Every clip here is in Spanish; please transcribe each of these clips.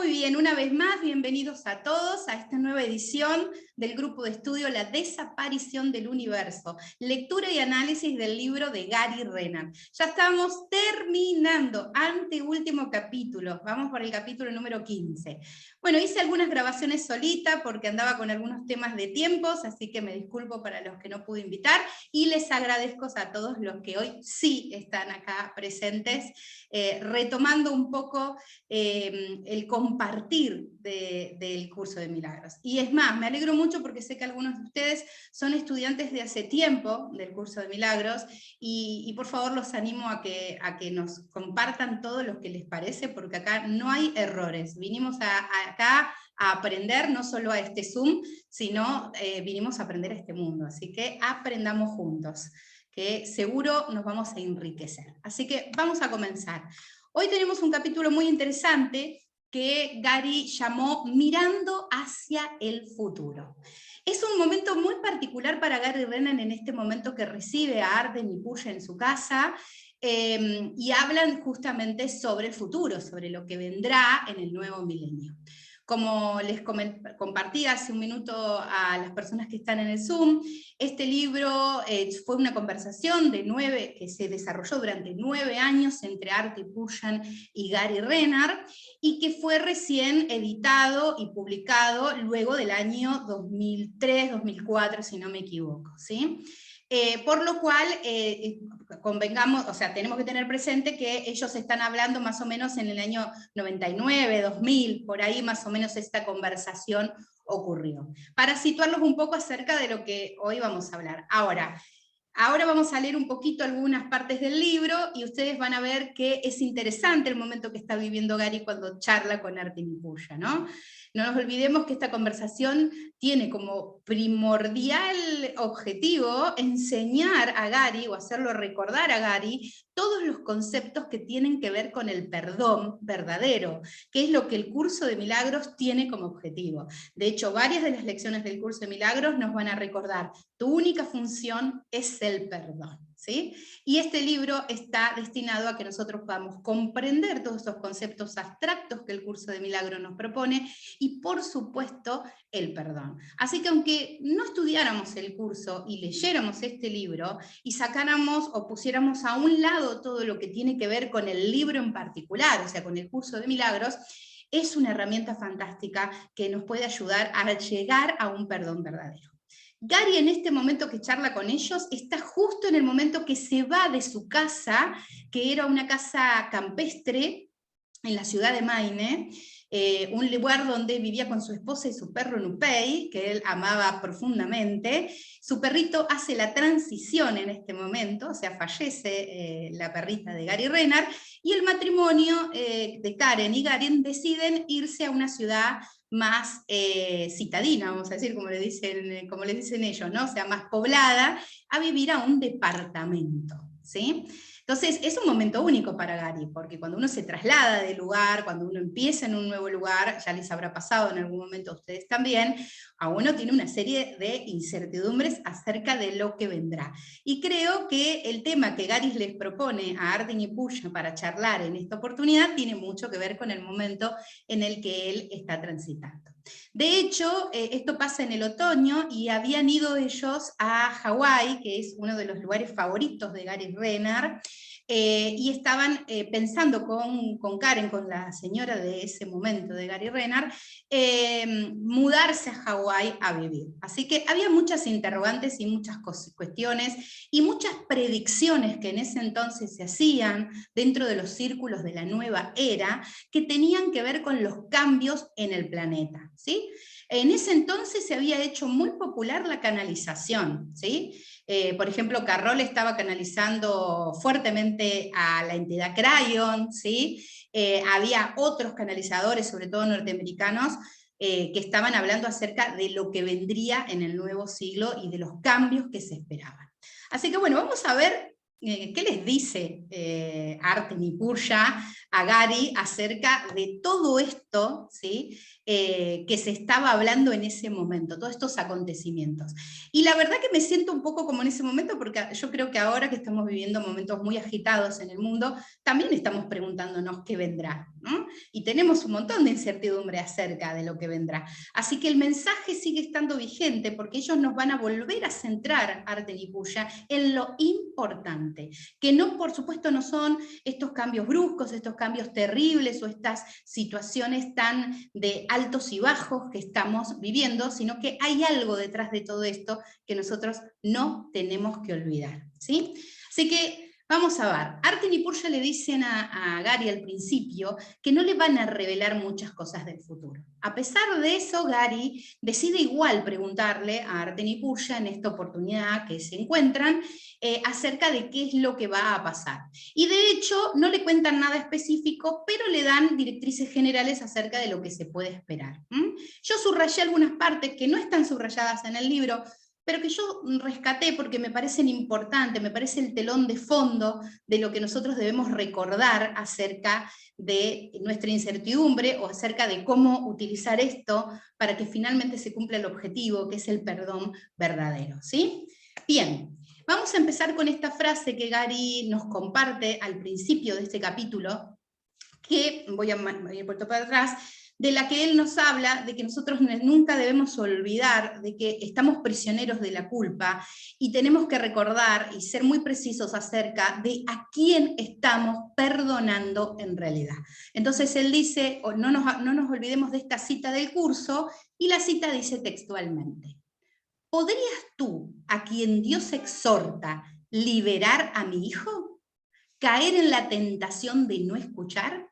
Muy bien, una vez más, bienvenidos a todos a esta nueva edición del grupo de estudio La desaparición del universo, lectura y análisis del libro de Gary Renard. Ya estamos terminando, anteúltimo capítulo, vamos por el capítulo número 15. Bueno, hice algunas grabaciones solita porque andaba con algunos temas de tiempos, así que me disculpo para los que no pude invitar, y les agradezco a todos los que hoy sí están acá presentes, retomando un poco el compartir del curso de milagros. Y es más, me alegro mucho porque sé que algunos de ustedes son estudiantes de hace tiempo del curso de milagros, y por favor los animo a que nos compartan todo lo que les parece, porque acá no hay errores. Vinimos acá a aprender, no solo a este Zoom, sino vinimos a aprender a este mundo. Así que aprendamos juntos, que seguro nos vamos a enriquecer. Así que vamos a comenzar. Hoy tenemos un capítulo muy interesante que Gary llamó Mirando hacia el futuro. Es un momento muy particular para Gary Renard en este momento que recibe a Arden y Puya en su casa, y hablan justamente sobre el futuro, sobre lo que vendrá en el nuevo milenio. Como les compartí hace un minuto a las personas que están en el Zoom, este libro fue una conversación que se desarrolló durante 9 años entre Artie Pulliam y Gary Renard, y que fue recién editado y publicado luego del año 2003-2004, si no me equivoco, ¿sí? Por lo cual, convengamos, o sea, tenemos que tener presente que ellos están hablando más o menos en el año 99, 2000, por ahí más o menos esta conversación ocurrió. Para situarlos un poco acerca de lo que hoy vamos a hablar. Ahora vamos a leer un poquito algunas partes del libro, y ustedes van a ver que es interesante el momento que está viviendo Gary cuando charla con Arten y Puya, ¿no? No nos olvidemos que esta conversación tiene como primordial objetivo enseñar a Gary, o hacerlo recordar a Gary, todos los conceptos que tienen que ver con el perdón verdadero, que es lo que el curso de milagros tiene como objetivo. De hecho, varias de las lecciones del curso de milagros nos van a recordar: tu única función es el perdón, ¿sí? Y este libro está destinado a que nosotros podamos comprender todos esos conceptos abstractos que el curso de milagros nos propone, y por supuesto el perdón. Así que aunque no estudiáramos el curso y leyéramos este libro y sacáramos o pusiéramos a un lado todo lo que tiene que ver con el libro en particular, o sea, con el curso de milagros, es una herramienta fantástica que nos puede ayudar a llegar a un perdón verdadero. Gary, en este momento que charla con ellos, está justo en el momento que se va de su casa, que era una casa campestre en la ciudad de Maine, un lugar donde vivía con su esposa y su perro Nupei, que él amaba profundamente. Su perrito hace la transición en este momento, o sea, fallece la perrita de Gary Renard, y el matrimonio de Karen y Gary deciden irse a una ciudad más citadina, vamos a decir, como le dicen ellos, ¿no? O sea, más poblada, a vivir a un departamento, ¿sí? Entonces, es un momento único para Gary, porque cuando uno se traslada de lugar, cuando uno empieza en un nuevo lugar, ya les habrá pasado en algún momento a ustedes también, a uno tiene una serie de incertidumbres acerca de lo que vendrá. Y creo que el tema que Gary les propone a Arden y Puya para charlar en esta oportunidad tiene mucho que ver con el momento en el que él está transitando. De hecho, esto pasa en el otoño, y habían ido ellos a Hawái, que es uno de los lugares favoritos de Gary Renard, y estaban pensando con Karen, con la señora de ese momento de Gary Renard, mudarse a Hawái a vivir. Así que había muchas interrogantes y muchas cuestiones y muchas predicciones que en ese entonces se hacían dentro de los círculos de la nueva era, que tenían que ver con los cambios en el planeta, ¿sí? En ese entonces se había hecho muy popular la canalización, ¿sí? Por ejemplo, Carroll estaba canalizando fuertemente a la entidad Cryon, ¿sí? Había otros canalizadores, sobre todo norteamericanos, que estaban hablando acerca de lo que vendría en el nuevo siglo y de los cambios que se esperaban. Así que bueno, vamos a ver qué les dice Arten y Puya a Gary acerca de todo esto, ¿sí? Que se estaba hablando en ese momento, todos estos acontecimientos. Y la verdad que me siento un poco como en ese momento, porque yo creo que ahora que estamos viviendo momentos muy agitados en el mundo, también estamos preguntándonos qué vendrá, ¿no? Y tenemos un montón de incertidumbre acerca de lo que vendrá. Así que el mensaje sigue estando vigente, porque ellos nos van a volver a centrar, Arten y Puya, en lo importante, que no, por supuesto, no son estos cambios bruscos, estos cambios terribles, o estas situaciones tan de altos y bajos que estamos viviendo, sino que hay algo detrás de todo esto que nosotros no tenemos que olvidar, ¿sí? Así que vamos a ver, Arten y Puya le dicen a Gary al principio que no le van a revelar muchas cosas del futuro. A pesar de eso, Gary decide igual preguntarle a Arten y Puya en esta oportunidad que se encuentran acerca de qué es lo que va a pasar. Y de hecho, no le cuentan nada específico, pero le dan directrices generales acerca de lo que se puede esperar. Yo subrayé algunas partes que no están subrayadas en el libro, pero que yo rescaté porque me parecen importantes, me parece el telón de fondo de lo que nosotros debemos recordar acerca de nuestra incertidumbre o acerca de cómo utilizar esto para que finalmente se cumpla el objetivo, que es el perdón verdadero, ¿sí? Bien, vamos a empezar con esta frase que Gary nos comparte al principio de este capítulo, que voy a ir por para atrás, de la que él nos habla, de que nosotros nunca debemos olvidar de que estamos prisioneros de la culpa y tenemos que recordar y ser muy precisos acerca de a quién estamos perdonando en realidad. Entonces él dice, no nos olvidemos de esta cita del curso, y la cita dice textualmente: ¿podrías tú, a quien Dios exhorta, liberar a mi hijo? ¿Caer en la tentación de no escuchar?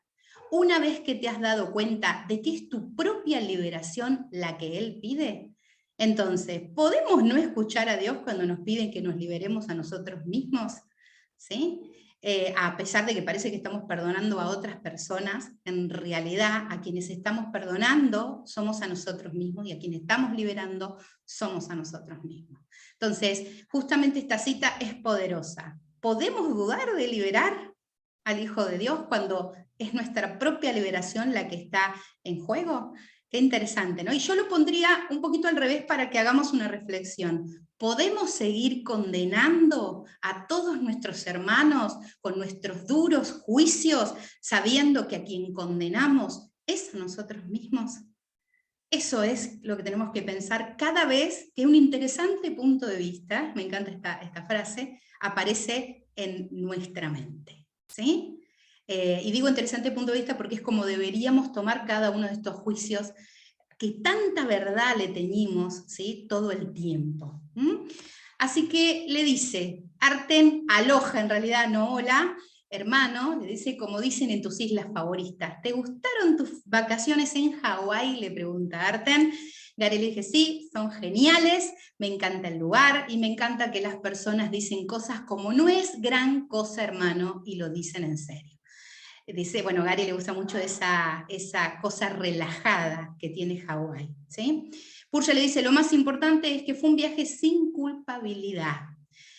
Una vez que te has dado cuenta de que es tu propia liberación la que Él pide. Entonces, ¿podemos no escuchar a Dios cuando nos piden que nos liberemos a nosotros mismos? ¿Sí? A pesar de que parece que estamos perdonando a otras personas, en realidad a quienes estamos perdonando somos a nosotros mismos, y a quienes estamos liberando somos a nosotros mismos. Entonces, justamente esta cita es poderosa. ¿Podemos dudar de liberar al Hijo de Dios cuando es nuestra propia liberación la que está en juego? Qué interesante, ¿no? Y yo lo pondría un poquito al revés para que hagamos una reflexión. ¿Podemos seguir condenando a todos nuestros hermanos con nuestros duros juicios, sabiendo que a quien condenamos es a nosotros mismos? Eso es lo que tenemos que pensar cada vez que un interesante punto de vista, me encanta esta frase, aparece en nuestra mente, ¿sí? Y digo interesante punto de vista porque es como deberíamos tomar cada uno de estos juicios que tanta verdad le teñimos, ¿sí? Todo el tiempo. Así que le dice, Arten aloja, en realidad no hola, hermano, le dice, como dicen en tus islas favoritas, ¿te gustaron tus vacaciones en Hawái?, le pregunta Arten. Gary le dice, sí, son geniales, me encanta el lugar, y me encanta que las personas dicen cosas como, no es gran cosa, hermano, y lo dicen en serio. Dice, bueno, Gary le gusta mucho esa cosa relajada que tiene Hawái, ¿sí? Puya le dice, lo más importante es que fue un viaje sin culpabilidad.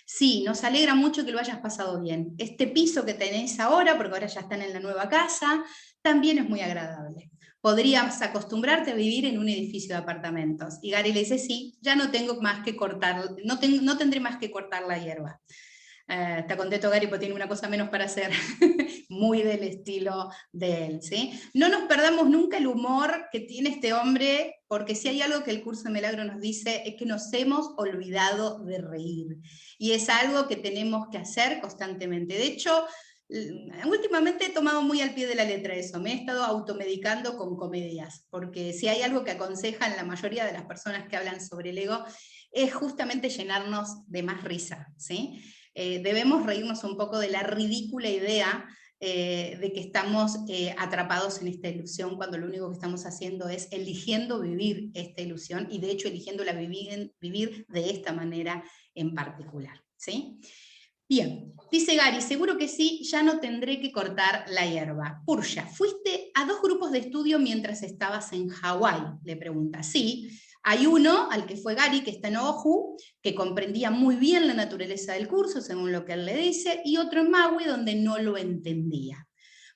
Sí, nos alegra mucho que lo hayas pasado bien. Este piso que tenés ahora, porque ahora ya están en la nueva casa, también es muy agradable. Podrías acostumbrarte a vivir en un edificio de apartamentos. Y Gary le dice, sí, ya no tengo más que cortar, no tendré más que cortar la hierba. Está contento Gary porque tiene una cosa menos para hacer, muy del estilo de él, ¿sí? No nos perdamos nunca el humor que tiene este hombre, porque si hay algo que el curso de Milagro nos dice, es que nos hemos olvidado de reír, y es algo que tenemos que hacer constantemente. De hecho, últimamente he tomado muy al pie de la letra eso, me he estado automedicando con comedias, porque si hay algo que aconsejan la mayoría de las personas que hablan sobre el ego, es justamente llenarnos de más risa, ¿sí? Debemos reírnos un poco de la ridícula idea de que estamos atrapados en esta ilusión, cuando lo único que estamos haciendo es eligiendo vivir esta ilusión, y de hecho eligiéndola vivir de esta manera en particular, ¿sí? Bien, dice Gary, seguro que sí, ya no tendré que cortar la hierba. Puya, ¿fuiste a 2 grupos de estudio mientras estabas en Hawái?, le pregunta. Sí, hay uno al que fue Gary, que está en Oahu, que comprendía muy bien la naturaleza del curso, según lo que él le dice, y otro en Maui, donde no lo entendía.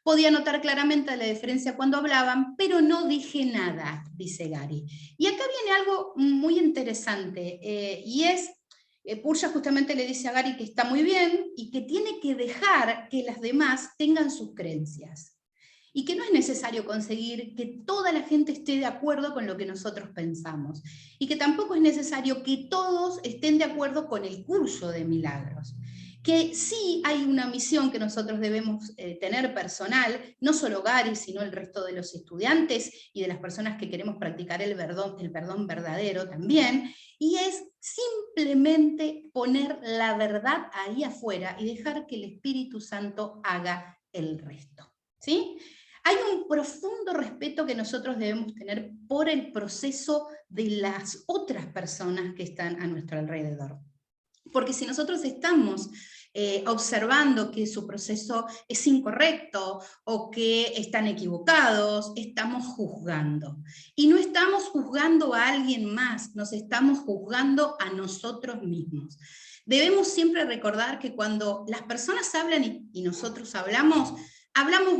Podía notar claramente la diferencia cuando hablaban, pero no dije nada, dice Gary. Y acá viene algo muy interesante, y es, Purja justamente le dice a Gary que está muy bien, y que tiene que dejar que las demás tengan sus creencias. Y que no es necesario conseguir que toda la gente esté de acuerdo con lo que nosotros pensamos. Y que tampoco es necesario que todos estén de acuerdo con el curso de milagros. Que sí hay una misión que nosotros debemos tener personal, no solo Gary, sino el resto de los estudiantes y de las personas que queremos practicar el perdón verdadero también, y es simplemente poner la verdad ahí afuera y dejar que el Espíritu Santo haga el resto. ¿Sí? Hay un profundo respeto que nosotros debemos tener por el proceso de las otras personas que están a nuestro alrededor. Porque si nosotros estamos observando que su proceso es incorrecto o que están equivocados, estamos juzgando. Y no estamos juzgando a alguien más, nos estamos juzgando a nosotros mismos. Debemos siempre recordar que cuando las personas hablan y nosotros hablamos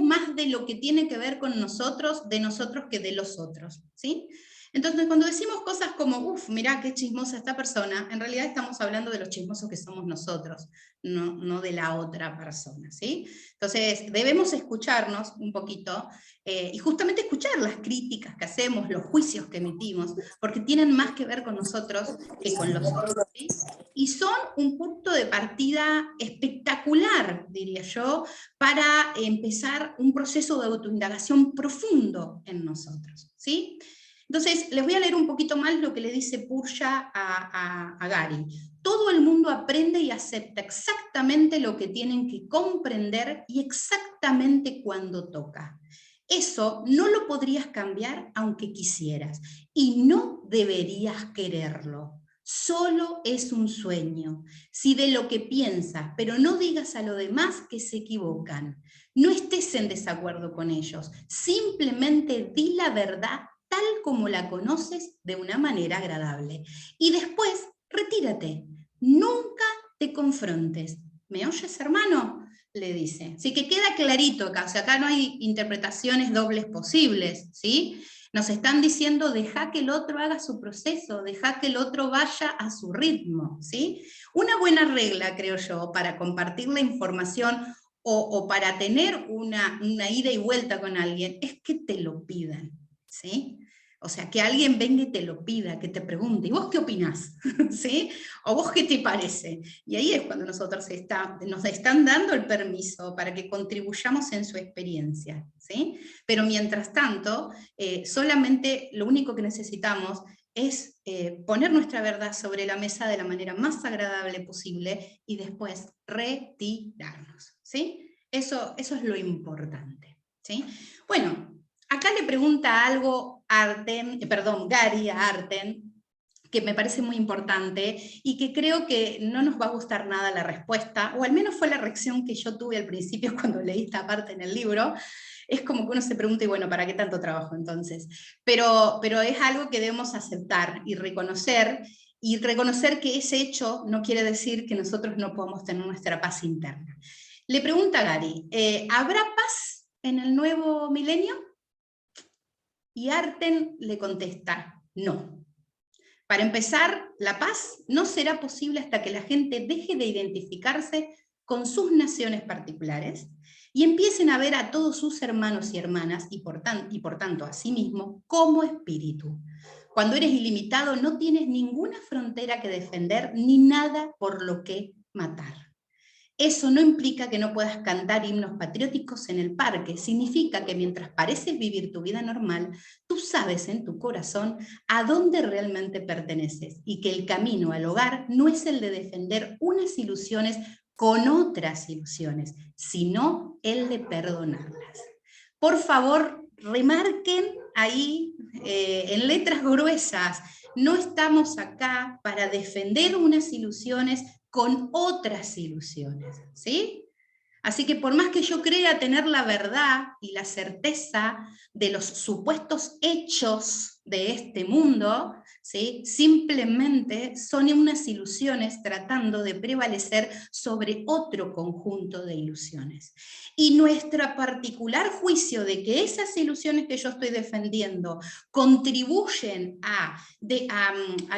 más de lo que tiene que ver con nosotros, de nosotros que de los otros, ¿sí? Entonces, cuando decimos cosas como, uff, mirá qué chismosa esta persona, en realidad estamos hablando de los chismosos que somos nosotros, no de la otra persona, ¿sí? Entonces, debemos escucharnos un poquito, y justamente escuchar las críticas que hacemos, los juicios que emitimos, porque tienen más que ver con nosotros que con los otros, ¿sí? Y son un punto de partida espectacular, diría yo, para empezar un proceso de autoindagación profundo en nosotros, ¿sí? Entonces, les voy a leer un poquito más lo que le dice Purja a Gary. Todo el mundo aprende y acepta exactamente lo que tienen que comprender y exactamente cuando toca. Eso no lo podrías cambiar aunque quisieras, y no deberías quererlo. Solo es un sueño. Si de lo que piensas, pero no digas a los demás que se equivocan. No estés en desacuerdo con ellos. Simplemente di la verdad tal como la conoces de una manera agradable. Y después, retírate. Nunca te confrontes. ¿Me oyes, hermano? Le dice. Así que queda clarito acá. O sea, acá no hay interpretaciones dobles posibles, ¿sí? Nos están diciendo, deja que el otro haga su proceso, deja que el otro vaya a su ritmo, ¿sí? Una buena regla, creo yo, para compartir la información o para tener una ida y vuelta con alguien, es que te lo pidan, ¿sí? O sea, que alguien venga y te lo pida, que te pregunte, ¿y vos qué opinás? ¿Sí? ¿O vos qué te parece? Y ahí es cuando nosotros nos están dando el permiso para que contribuyamos en su experiencia, ¿sí? Pero mientras tanto, solamente lo único que necesitamos es poner nuestra verdad sobre la mesa de la manera más agradable posible y después retirarnos, ¿sí? Eso es lo importante, ¿sí? Bueno, acá le pregunta algo Gary a Arten, que me parece muy importante y que creo que no nos va a gustar nada la respuesta, o al menos fue la reacción que yo tuve al principio cuando leí esta parte en el libro. Es como que uno se pregunta, y bueno, ¿para qué tanto trabajo entonces? Pero es algo que debemos aceptar y reconocer que ese hecho no quiere decir que nosotros no podamos tener nuestra paz interna. Le pregunta a Gary, ¿habrá paz en el nuevo milenio? Y Arten le contesta, no. Para empezar, la paz no será posible hasta que la gente deje de identificarse con sus naciones particulares y empiecen a ver a todos sus hermanos y hermanas, y por tanto a sí mismo, como espíritu. Cuando eres ilimitado no tienes ninguna frontera que defender ni nada por lo que matar. Eso no implica que no puedas cantar himnos patrióticos en el parque, significa que mientras pareces vivir tu vida normal, tú sabes en tu corazón a dónde realmente perteneces y que el camino al hogar no es el de defender unas ilusiones con otras ilusiones, sino el de perdonarlas. Por favor, remarquen ahí en letras gruesas, no estamos acá para defender unas ilusiones con otras ilusiones, ¿sí? Así que por más que yo crea tener la verdad y la certeza de los supuestos hechos de este mundo, ¿sí? Simplemente son unas ilusiones tratando de prevalecer sobre otro conjunto de ilusiones. Y nuestro particular juicio de que esas ilusiones que yo estoy defendiendo contribuyen a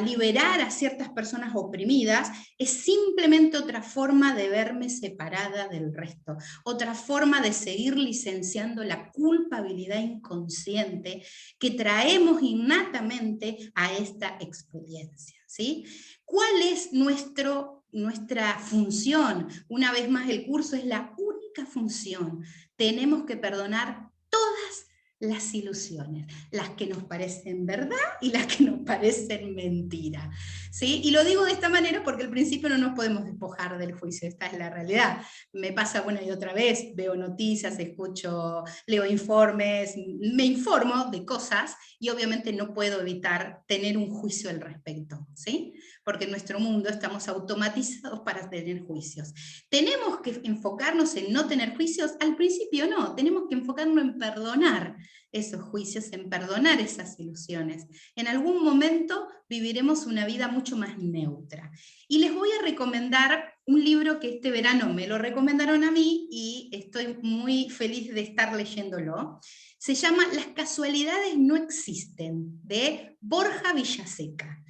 liberar a ciertas personas oprimidas, es simplemente otra forma de verme separada del resto, otra forma de seguir licenciando la culpabilidad inconsciente que traemos innatamente a esta experiencia, ¿sí? ¿Cuál es nuestra función? Una vez más, el curso es la única función. Tenemos que perdonar todas las ilusiones, las que nos parecen verdad y las que nos parecen mentira, ¿sí? Y lo digo de esta manera porque al principio no nos podemos despojar del juicio, esta es la realidad. Me pasa una y otra vez, veo noticias, escucho, leo informes, me informo de cosas y obviamente no puedo evitar tener un juicio al respecto, ¿sí? Porque en nuestro mundo estamos automatizados para tener juicios. ¿Tenemos que enfocarnos en no tener juicios? Al principio no, tenemos que enfocarnos en perdonar esos juicios, en perdonar esas ilusiones. En algún momento viviremos una vida mucho más neutra. Y les voy a recomendar un libro que este verano me lo recomendaron a mí y estoy muy feliz de estar leyéndolo. Se llama Las casualidades no existen, de Borja Villaseca.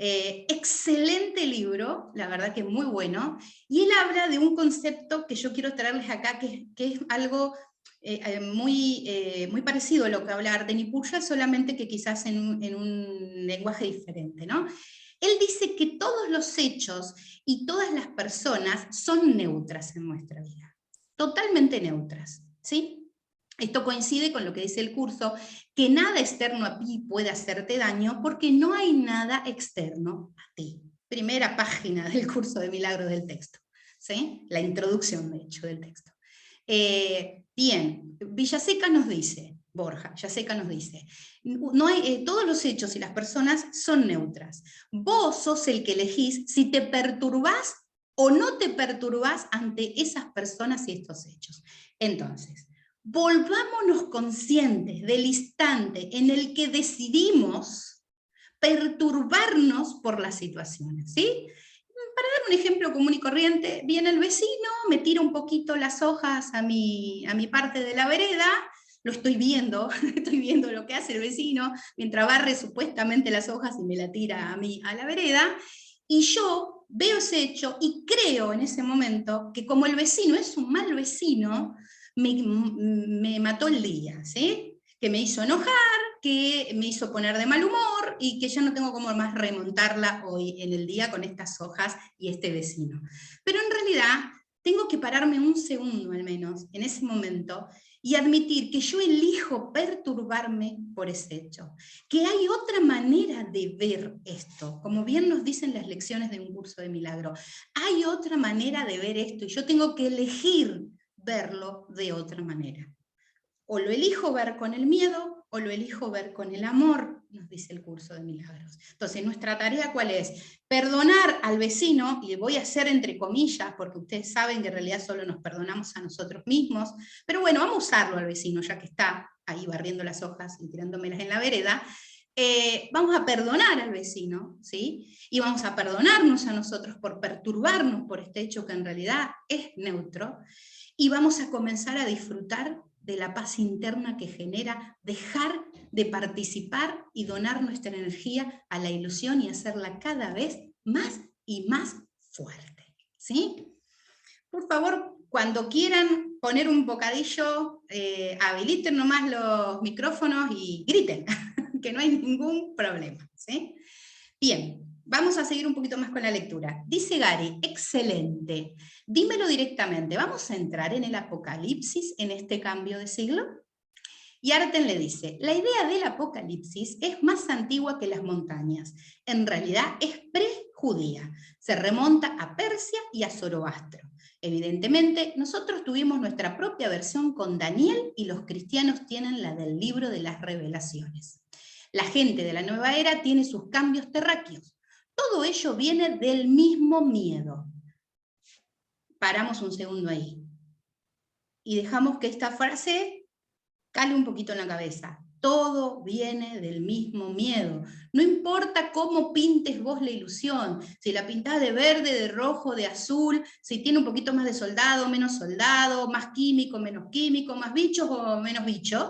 Excelente libro, la verdad que muy bueno, y él habla de un concepto que yo quiero traerles acá, que es algo muy parecido a lo que habla Ardeni-Purja, solamente que quizás en un lenguaje diferente, ¿no? Él dice que todos los hechos y todas las personas son neutras en nuestra vida, totalmente neutras, ¿sí? Esto coincide con lo que dice el curso, que nada externo a ti puede hacerte daño porque no hay nada externo a ti. Primera página del curso de Milagros del Texto, ¿sí? La introducción, de hecho, del texto. Bien, Villaseca nos dice, Borja, Villaseca nos dice, no hay, todos los hechos y las personas son neutras. Vos sos el que elegís si te perturbás o no te perturbás ante esas personas y estos hechos. Entonces, volvámonos conscientes del instante en el que decidimos perturbarnos por las situaciones, ¿sí? Para dar un ejemplo común y corriente, viene el vecino, me tira un poquito las hojas a mi parte de la vereda, lo estoy viendo, estoy viendo lo que hace el vecino, mientras barre supuestamente las hojas y me la tira a mí a la vereda, y yo veo ese hecho y creo en ese momento que como el vecino es un mal vecino, me mató el día, ¿sí? Que me hizo enojar, que me hizo poner de mal humor y que yo no tengo cómo más remontarla hoy en el día con estas hojas y este vecino. Pero en realidad tengo que pararme un segundo al menos en ese momento y admitir que yo elijo perturbarme por ese hecho, que hay otra manera de ver esto, como bien nos dicen las lecciones de un curso de milagro, hay otra manera de ver esto y yo tengo que elegir verlo de otra manera. O lo elijo ver con el miedo, o lo elijo ver con el amor, nos dice el curso de milagros. Entonces, nuestra tarea, ¿cuál es? Perdonar al vecino, y voy a hacer entre comillas, porque ustedes saben que en realidad solo nos perdonamos a nosotros mismos, pero bueno, vamos a usarlo al vecino, ya que está ahí barriendo las hojas y tirándomelas en la vereda. Vamos a perdonar al vecino, ¿sí? Y vamos a perdonarnos a nosotros por perturbarnos por este hecho que en realidad es neutro, y vamos a comenzar a disfrutar de la paz interna que genera dejar de participar y donar nuestra energía a la ilusión y hacerla cada vez más y más fuerte, ¿sí? Por favor, cuando quieran poner un bocadillo, habiliten nomás los micrófonos y griten, que no hay ningún problema, ¿sí? Bien, vamos a seguir un poquito más con la lectura. Dice Gary, excelente. Dímelo directamente, ¿vamos a entrar en el apocalipsis en este cambio de siglo? Y Arten le dice, la idea del apocalipsis es más antigua que las montañas. En realidad es prejudía. Se remonta a Persia y a Zoroastro. Evidentemente, nosotros tuvimos nuestra propia versión con Daniel y los cristianos tienen la del libro de las revelaciones. La gente de la nueva era tiene sus cambios terráqueos. Todo ello viene del mismo miedo. Paramos un segundo ahí. Y dejamos que esta frase cale un poquito en la cabeza. Todo viene del mismo miedo. No importa cómo pintes vos la ilusión, si la pintás de verde, de rojo, de azul, si tiene un poquito más de soldado, menos soldado, más químico, menos químico, más bichos o menos bichos,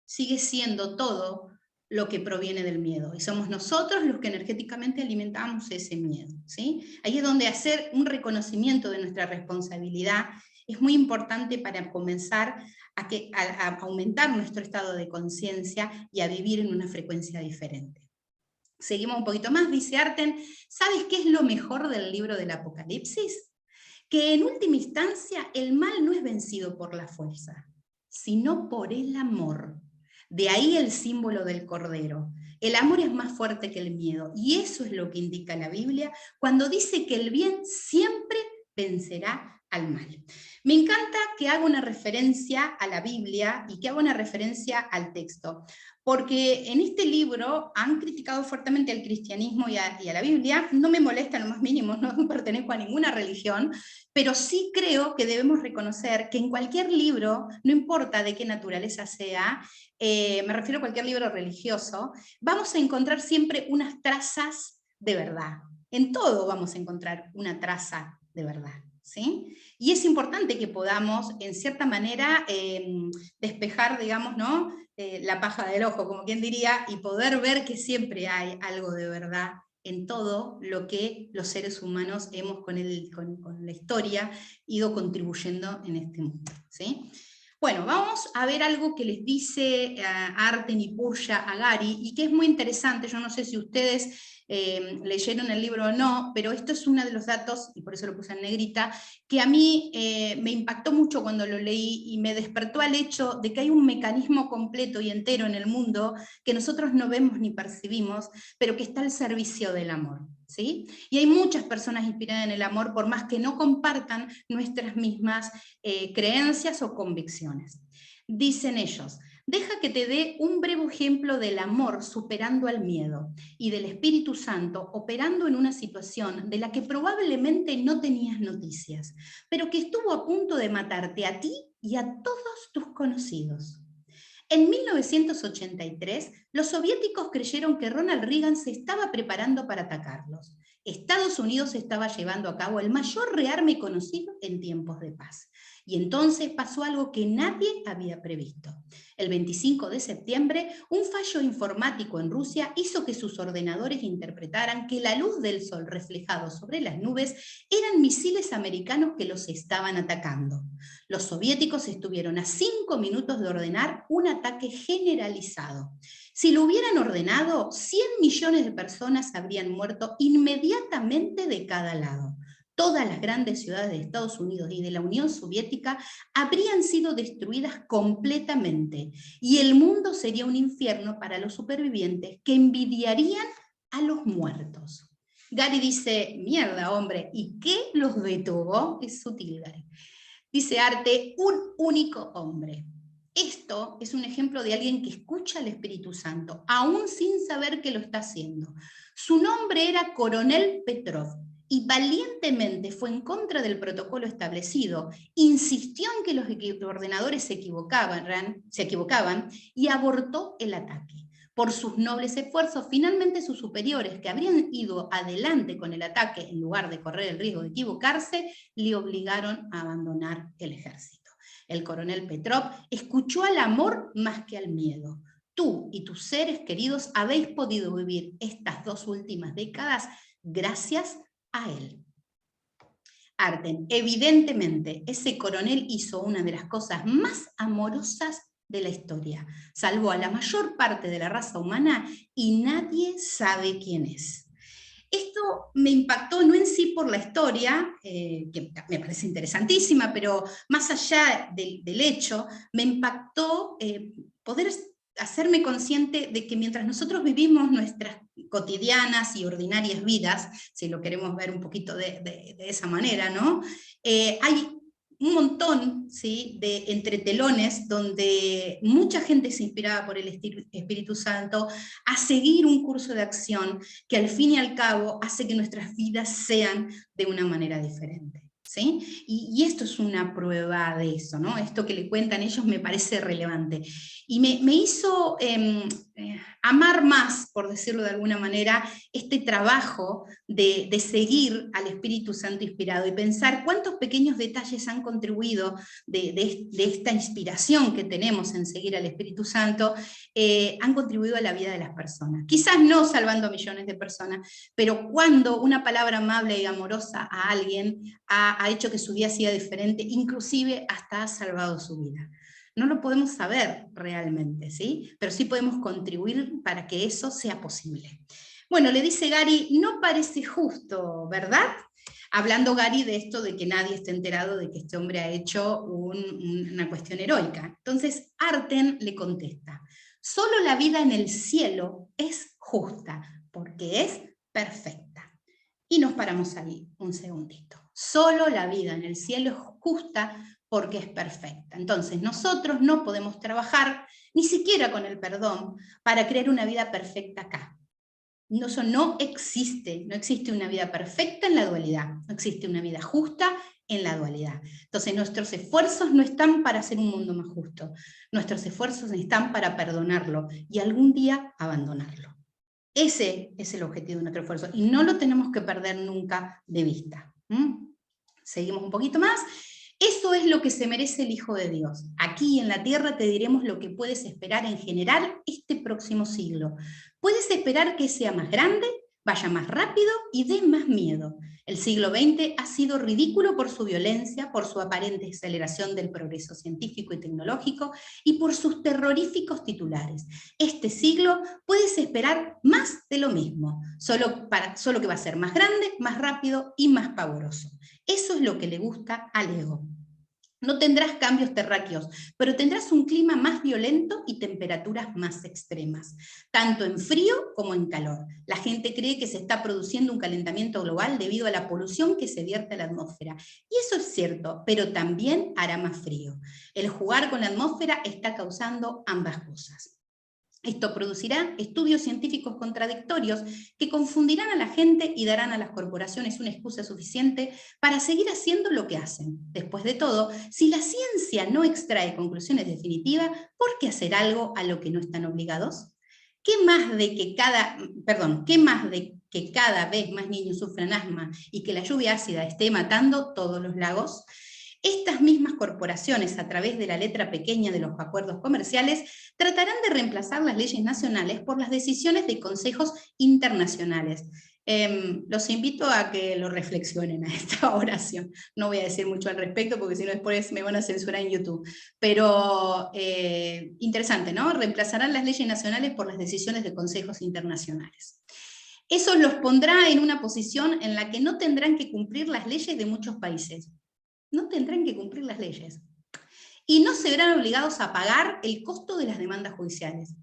sigue siendo todo lo que proviene del miedo. Y somos nosotros los que energéticamente alimentamos ese miedo, ¿sí? Ahí es donde hacer un reconocimiento de nuestra responsabilidad es muy importante para comenzar a aumentar nuestro estado de conciencia y a vivir en una frecuencia diferente. Seguimos un poquito más, dice Arten, ¿sabes qué es lo mejor del libro del Apocalipsis? Que en última instancia el mal no es vencido por la fuerza, sino por el amor. De ahí el símbolo del cordero. El amor es más fuerte que el miedo, y eso es lo que indica la Biblia cuando dice que el bien siempre vencerá al mal. Me encanta que haga una referencia a la Biblia y que haga una referencia al texto, porque en este libro han criticado fuertemente al cristianismo y a la Biblia. No me molesta en lo más mínimo, no pertenezco a ninguna religión, pero sí creo que debemos reconocer que en cualquier libro, no importa de qué naturaleza sea, me refiero a cualquier libro religioso, vamos a encontrar siempre unas trazas de verdad. En todo vamos a encontrar una traza de verdad, ¿sí? Y es importante que podamos, en cierta manera, despejar, digamos, ¿no? La paja del ojo, como quien diría, y poder ver que siempre hay algo de verdad en todo lo que los seres humanos hemos con la historia ido contribuyendo en este mundo, ¿sí? Bueno, vamos a ver algo que les dice Arten y Purya a Gary, y que es muy interesante. Yo no sé si ustedes leyeron el libro o no, pero esto es uno de los datos, y por eso lo puse en negrita, que a mí me impactó mucho cuando lo leí y me despertó al hecho de que hay un mecanismo completo y entero en el mundo que nosotros no vemos ni percibimos, pero que está al servicio del amor, ¿sí? Y hay muchas personas inspiradas en el amor, por más que no compartan nuestras mismas creencias o convicciones. Dicen ellos, deja que te dé un breve ejemplo del amor superando al miedo y del Espíritu Santo operando en una situación de la que probablemente no tenías noticias, pero que estuvo a punto de matarte a ti y a todos tus conocidos. En 1983, los soviéticos creyeron que Ronald Reagan se estaba preparando para atacarlos. Estados Unidos estaba llevando a cabo el mayor rearme conocido en tiempos de paz. Y entonces pasó algo que nadie había previsto. El 25 de septiembre, un fallo informático en Rusia hizo que sus ordenadores interpretaran que la luz del sol reflejado sobre las nubes eran misiles americanos que los estaban atacando. Los soviéticos estuvieron a 5 minutos de ordenar un ataque generalizado. Si lo hubieran ordenado, 100 millones de personas habrían muerto inmediatamente de cada lado. Todas las grandes ciudades de Estados Unidos y de la Unión Soviética habrían sido destruidas completamente, y el mundo sería un infierno para los supervivientes que envidiarían a los muertos. Gary dice, mierda, hombre, ¿y qué los detuvo? Es sutil, Gary. Dice Arte, un único hombre. Esto es un ejemplo de alguien que escucha al Espíritu Santo, aún sin saber que lo está haciendo. Su nombre era Coronel Petrov, y valientemente fue en contra del protocolo establecido, insistió en que los ordenadores se equivocaban y abortó el ataque. Por sus nobles esfuerzos, finalmente sus superiores, que habrían ido adelante con el ataque en lugar de correr el riesgo de equivocarse, le obligaron a abandonar el ejército. El coronel Petrov escuchó al amor más que al miedo. Tú y tus seres queridos habéis podido vivir estas 2 últimas décadas gracias a él. Arten, evidentemente, ese coronel hizo una de las cosas más amorosas de la historia. Salvó a la mayor parte de la raza humana y nadie sabe quién es. Esto me impactó no en sí por la historia, que me parece interesantísima, pero más allá del hecho, me impactó poder hacerme consciente de que mientras nosotros vivimos nuestras cotidianas y ordinarias vidas, si lo queremos ver un poquito de esa manera, ¿no? Hay un montón, ¿sí?, de entretelones donde mucha gente se inspiraba por el Espíritu Santo a seguir un curso de acción que al fin y al cabo hace que nuestras vidas sean de una manera diferente. ¿sí? Y esto es una prueba de eso, ¿no? Esto que le cuentan ellos me parece relevante. Y me hizo amar más, por decirlo de alguna manera, este trabajo de seguir al Espíritu Santo inspirado y pensar cuántos pequeños detalles han contribuido de esta inspiración que tenemos en seguir al Espíritu Santo, han contribuido a la vida de las personas. Quizás no salvando a millones de personas, pero cuando una palabra amable y amorosa a alguien ha hecho que su vida sea diferente, inclusive hasta ha salvado su vida. No lo podemos saber realmente, ¿sí? Pero sí podemos contribuir para que eso sea posible. Bueno, le dice Gary, no parece justo, ¿verdad? Hablando Gary de esto de que nadie esté enterado de que este hombre ha hecho una cuestión heroica. Entonces Arten le contesta, solo la vida en el cielo es justa, porque es perfecta. Y nos paramos ahí un segundito. Solo la vida en el cielo es justa porque es perfecta. Entonces nosotros no podemos trabajar ni siquiera con el perdón para crear una vida perfecta acá. Eso no existe una vida perfecta en la dualidad, no existe una vida justa en la dualidad. Entonces nuestros esfuerzos no están para hacer un mundo más justo, nuestros esfuerzos están para perdonarlo y algún día abandonarlo. Ese es el objetivo de nuestro esfuerzo y no lo tenemos que perder nunca de vista. Seguimos un poquito más. Eso es lo que se merece el Hijo de Dios. Aquí en la tierra te diremos lo que puedes esperar en general este próximo siglo. Puedes esperar que sea más grande, vaya más rápido y dé más miedo. El siglo XX ha sido ridículo por su violencia, por su aparente aceleración del progreso científico y tecnológico y por sus terroríficos titulares. Este siglo puedes esperar más de lo mismo, solo que va a ser más grande, más rápido y más pavoroso. Eso es lo que le gusta al ego. No tendrás cambios terráqueos, pero tendrás un clima más violento y temperaturas más extremas, tanto en frío como en calor. La gente cree que se está produciendo un calentamiento global debido a la polución que se vierte a la atmósfera. Y eso es cierto, pero también hará más frío. El jugar con la atmósfera está causando ambas cosas. Esto producirá estudios científicos contradictorios que confundirán a la gente y darán a las corporaciones una excusa suficiente para seguir haciendo lo que hacen. Después de todo, si la ciencia no extrae conclusiones definitivas, ¿por qué hacer algo a lo que no están obligados? ¿Qué más de que cada vez más niños sufran asma y que la lluvia ácida esté matando todos los lagos? Estas mismas corporaciones, a través de la letra pequeña de los acuerdos comerciales, tratarán de reemplazar las leyes nacionales por las decisiones de consejos internacionales. Los invito a que lo reflexionen a esta oración. No voy a decir mucho al respecto porque si no después me van a censurar en YouTube. Pero interesante, ¿no? Reemplazarán las leyes nacionales por las decisiones de consejos internacionales. Eso los pondrá en una posición en la que no tendrán que cumplir las leyes de muchos países. No tendrán que cumplir las leyes. Y no se verán obligados a pagar el costo de las demandas judiciales,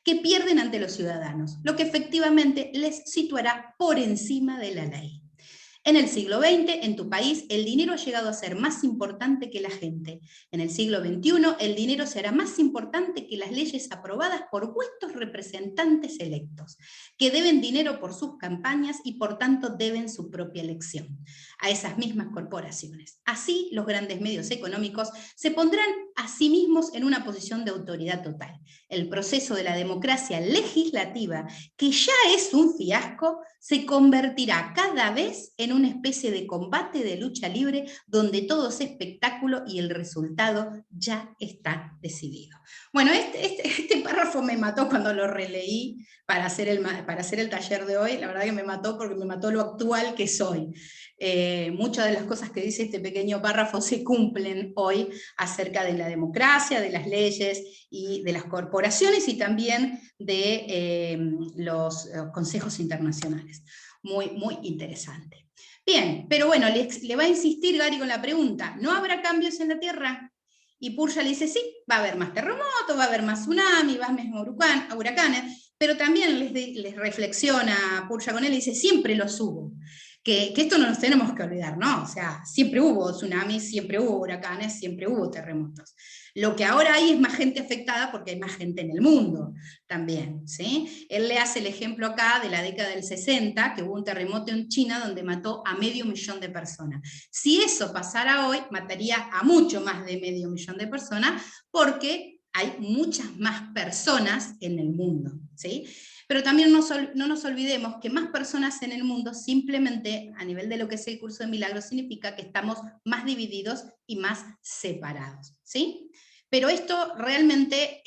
que pierden ante los ciudadanos, lo que efectivamente les situará por encima de la ley. En el siglo XX, en tu país, el dinero ha llegado a ser más importante que la gente. En el siglo XXI, el dinero será más importante que las leyes aprobadas por vuestros representantes electos, que deben dinero por sus campañas y por tanto deben su propia elección a esas mismas corporaciones. Así, los grandes medios económicos se pondrán a sí mismos en una posición de autoridad total. El proceso de la democracia legislativa, que ya es un fiasco, se convertirá cada vez en una especie de combate de lucha libre donde todo es espectáculo y el resultado ya está decidido. Bueno, este párrafo me mató cuando lo releí para hacer el taller de hoy. La verdad que me mató porque me mató lo actual que soy. Muchas de las cosas que dice este pequeño párrafo se cumplen hoy acerca de la democracia, de las leyes y de las corporaciones y también de los consejos internacionales. Muy, muy interesante. Bien, pero bueno, le va a insistir Gary con la pregunta, ¿no habrá cambios en la Tierra? Y Purja le dice, sí, va a haber más terremotos, va a haber más tsunami, va a haber más huracanes, pero también les reflexiona Purja con él y dice, siempre los hubo. que esto no nos tenemos que olvidar, ¿no? O sea, siempre hubo tsunamis, siempre hubo huracanes, siempre hubo terremotos. Lo que ahora hay es más gente afectada porque hay más gente en el mundo también, ¿sí? Él le hace el ejemplo acá de la década del 60, que hubo un terremoto en China donde mató a 500.000 de personas. Si eso pasara hoy, mataría a mucho más de 500.000 de personas, porque hay muchas más personas en el mundo, ¿sí? Pero también no nos olvidemos que más personas en el mundo simplemente, a nivel de lo que es el curso de milagros, significa que estamos más divididos y más separados, ¿sí? Pero esto realmente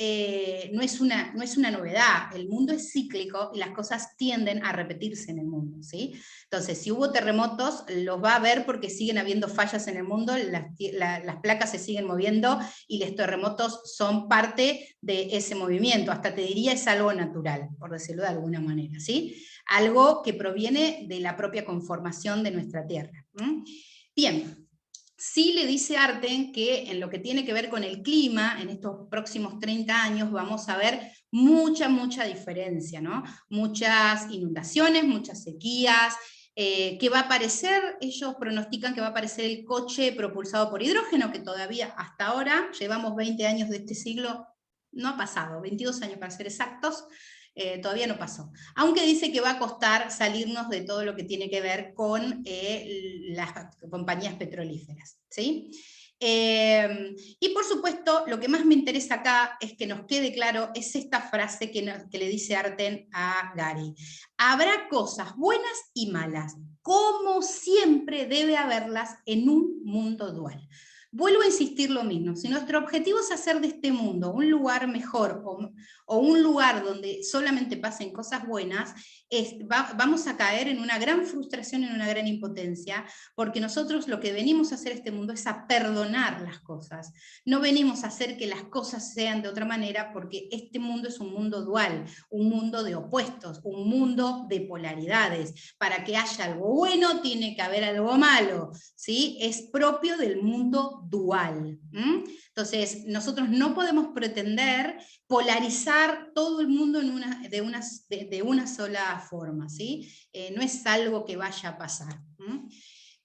no es una novedad. El mundo es cíclico y las cosas tienden a repetirse en el mundo, ¿sí? Entonces, si hubo terremotos, los va a haber porque siguen habiendo fallas en el mundo, las placas se siguen moviendo y los terremotos son parte de ese movimiento. Hasta te diría es algo natural, por decirlo de alguna manera, ¿sí? Algo que proviene de la propia conformación de nuestra Tierra. Bien. Sí le dice Arten que en lo que tiene que ver con el clima, en estos próximos 30 años vamos a ver mucha diferencia, ¿no? Muchas inundaciones, muchas sequías, que va a aparecer, ellos pronostican que va a aparecer el coche propulsado por hidrógeno, que todavía hasta ahora, llevamos 20 años de este siglo, no ha pasado, 22 años para ser exactos, todavía no pasó. Aunque dice que va a costar salirnos de todo lo que tiene que ver con las compañías petrolíferas, ¿sí? Y por supuesto, lo que más me interesa acá es que nos quede claro, es esta frase que le dice Arten a Gary. Habrá cosas buenas y malas, como siempre debe haberlas en un mundo dual. Vuelvo a insistir lo mismo, si nuestro objetivo es hacer de este mundo un lugar mejor o un lugar donde solamente pasen cosas buenas, vamos a caer en una gran frustración, en una gran impotencia, porque nosotros lo que venimos a hacer este mundo es a perdonar las cosas. No venimos a hacer que las cosas sean de otra manera, porque este mundo es un mundo dual, un mundo de opuestos, un mundo de polaridades. Para que haya algo bueno, tiene que haber algo malo, ¿sí? Es propio del mundo dual. Entonces, nosotros no podemos pretender polarizar todo el mundo de una sola forma, ¿sí? No es algo que vaya a pasar.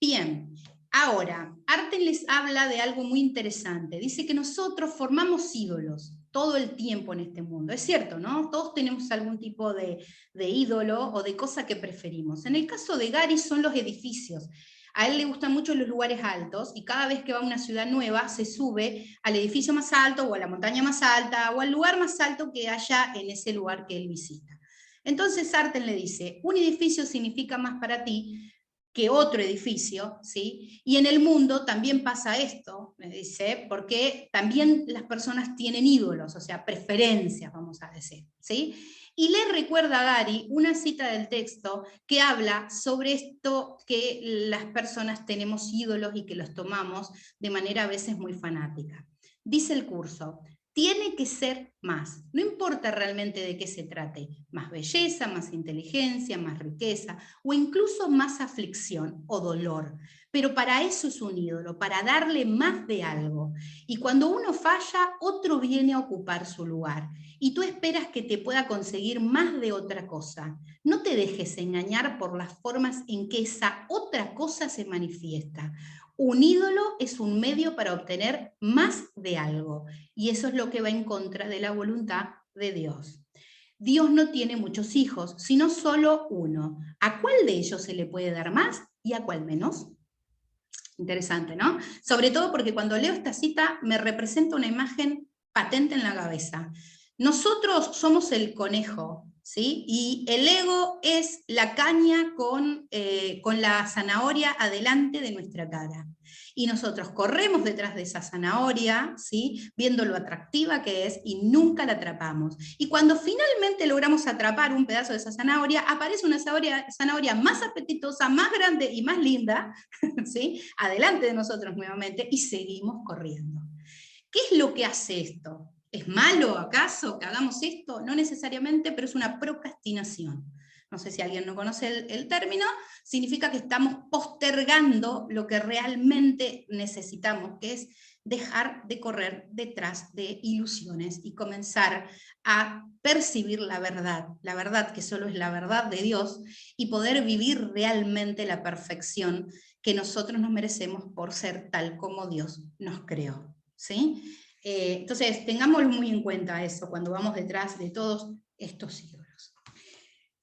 Bien, ahora, Arten les habla de algo muy interesante. Dice que nosotros formamos ídolos todo el tiempo en este mundo. Es cierto, ¿no? Todos tenemos algún tipo de ídolo o de cosa que preferimos. En el caso de Gary son los edificios. A él le gustan mucho los lugares altos y cada vez que va a una ciudad nueva se sube al edificio más alto o a la montaña más alta o al lugar más alto que haya en ese lugar que él visita. Entonces Arten le dice, un edificio significa más para ti que otro edificio, ¿sí? Y en el mundo también pasa esto, me dice, porque también las personas tienen ídolos, o sea, preferencias, vamos a decir, ¿sí? Y le recuerda a Gary una cita del texto que habla sobre esto que las personas tenemos ídolos y que los tomamos de manera a veces muy fanática. Dice el curso, tiene que ser más, no importa realmente de qué se trate, más belleza, más inteligencia, más riqueza o incluso más aflicción o dolor, pero para eso es un ídolo, para darle más de algo. Y cuando uno falla, otro viene a ocupar su lugar y tú esperas que te pueda conseguir más de otra cosa. No te dejes engañar por las formas en que esa otra cosa se manifiesta. Un ídolo es un medio para obtener más de algo, y eso es lo que va en contra de la voluntad de Dios. Dios no tiene muchos hijos, sino solo uno. ¿A cuál de ellos se le puede dar más y a cuál menos? Interesante, ¿no? Sobre todo porque cuando leo esta cita me representa una imagen patente en la cabeza. Nosotros somos el conejo, ¿sí? Y el ego es la caña con la zanahoria adelante de nuestra cara. Y nosotros corremos detrás de esa zanahoria, ¿sí? Viendo lo atractiva que es y nunca la atrapamos. Y cuando finalmente logramos atrapar un pedazo de esa zanahoria, aparece una zanahoria más apetitosa, más grande y más linda, ¿sí? Adelante de nosotros nuevamente y seguimos corriendo. ¿Qué es lo que hace esto? ¿Es malo acaso que hagamos esto? No necesariamente, pero es una procrastinación. No sé si alguien no conoce el término, significa que estamos postergando lo que realmente necesitamos, que es dejar de correr detrás de ilusiones y comenzar a percibir la verdad que solo es la verdad de Dios, y poder vivir realmente la perfección que nosotros nos merecemos por ser tal como Dios nos creó, ¿sí? Entonces, tengámoslo muy en cuenta eso cuando vamos detrás de todos estos ídolos.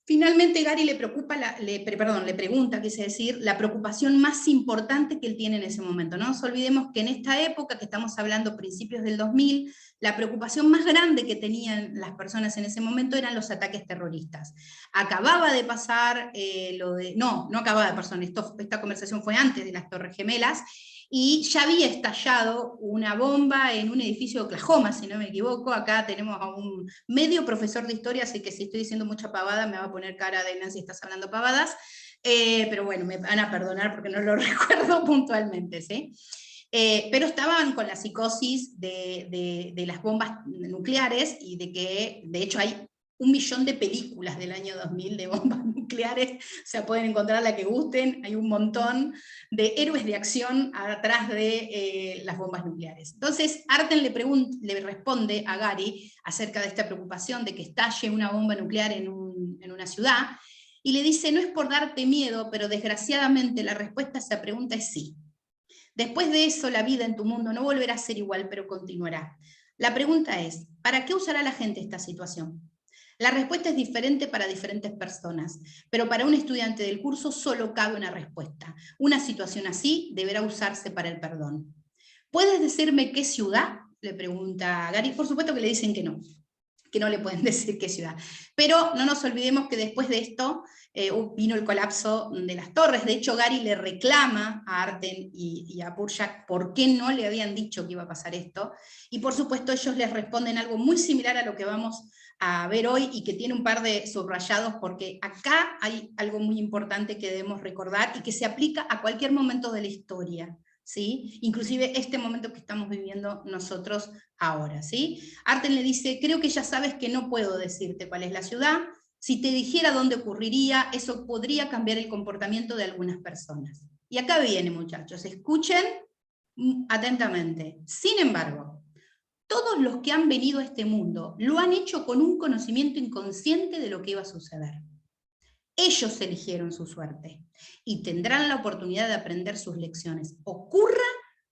Finalmente, Gary le pregunta, quise decir, la preocupación más importante que él tiene en ese momento. No nos olvidemos que en esta época, que estamos hablando principios del 2000, la preocupación más grande que tenían las personas en ese momento eran los ataques terroristas. Acababa de pasar no acababa de pasar, esta conversación fue antes de las Torres Gemelas, y ya había estallado una bomba en un edificio de Oklahoma, si no me equivoco. Acá tenemos a un medio profesor de historia, así que si estoy diciendo mucha pavada me va a poner cara de Nancy, estás hablando pavadas, pero bueno, me van a perdonar porque no lo recuerdo puntualmente, ¿sí? Pero estaban con la psicosis de las bombas nucleares, y de que, de hecho, hay 1 millón de películas del año 2000 de bombas nucleares, o sea, pueden encontrar la que gusten, hay un montón de héroes de acción atrás de las bombas nucleares. Entonces, Arten le responde a Gary acerca de esta preocupación de que estalle una bomba nuclear en una ciudad, y le dice: no es por darte miedo, pero desgraciadamente la respuesta a esa pregunta es sí. Después de eso, la vida en tu mundo no volverá a ser igual, pero continuará. La pregunta es: ¿para qué usará la gente esta situación? La respuesta es diferente para diferentes personas, pero para un estudiante del curso solo cabe una respuesta. Una situación así deberá usarse para el perdón. ¿Puedes decirme qué ciudad?, le pregunta Gary. Por supuesto que le dicen que no le pueden decir qué ciudad. Pero no nos olvidemos que después de esto vino el colapso de las torres. De hecho, Gary le reclama a Arten y a Purjak por qué no le habían dicho que iba a pasar esto, y por supuesto ellos les responden algo muy similar a lo que vamos a ver hoy, y que tiene un par de subrayados, porque acá hay algo muy importante que debemos recordar y que se aplica a cualquier momento de la historia, ¿sí? Inclusive este momento que estamos viviendo nosotros ahora, ¿sí? Arten le dice: creo que ya sabes que no puedo decirte cuál es la ciudad. Si te dijera dónde ocurriría, eso podría cambiar el comportamiento de algunas personas. Y acá viene, muchachos, escuchen atentamente. Sin embargo, todos los que han venido a este mundo lo han hecho con un conocimiento inconsciente de lo que iba a suceder. Ellos eligieron su suerte y tendrán la oportunidad de aprender sus lecciones, ocurra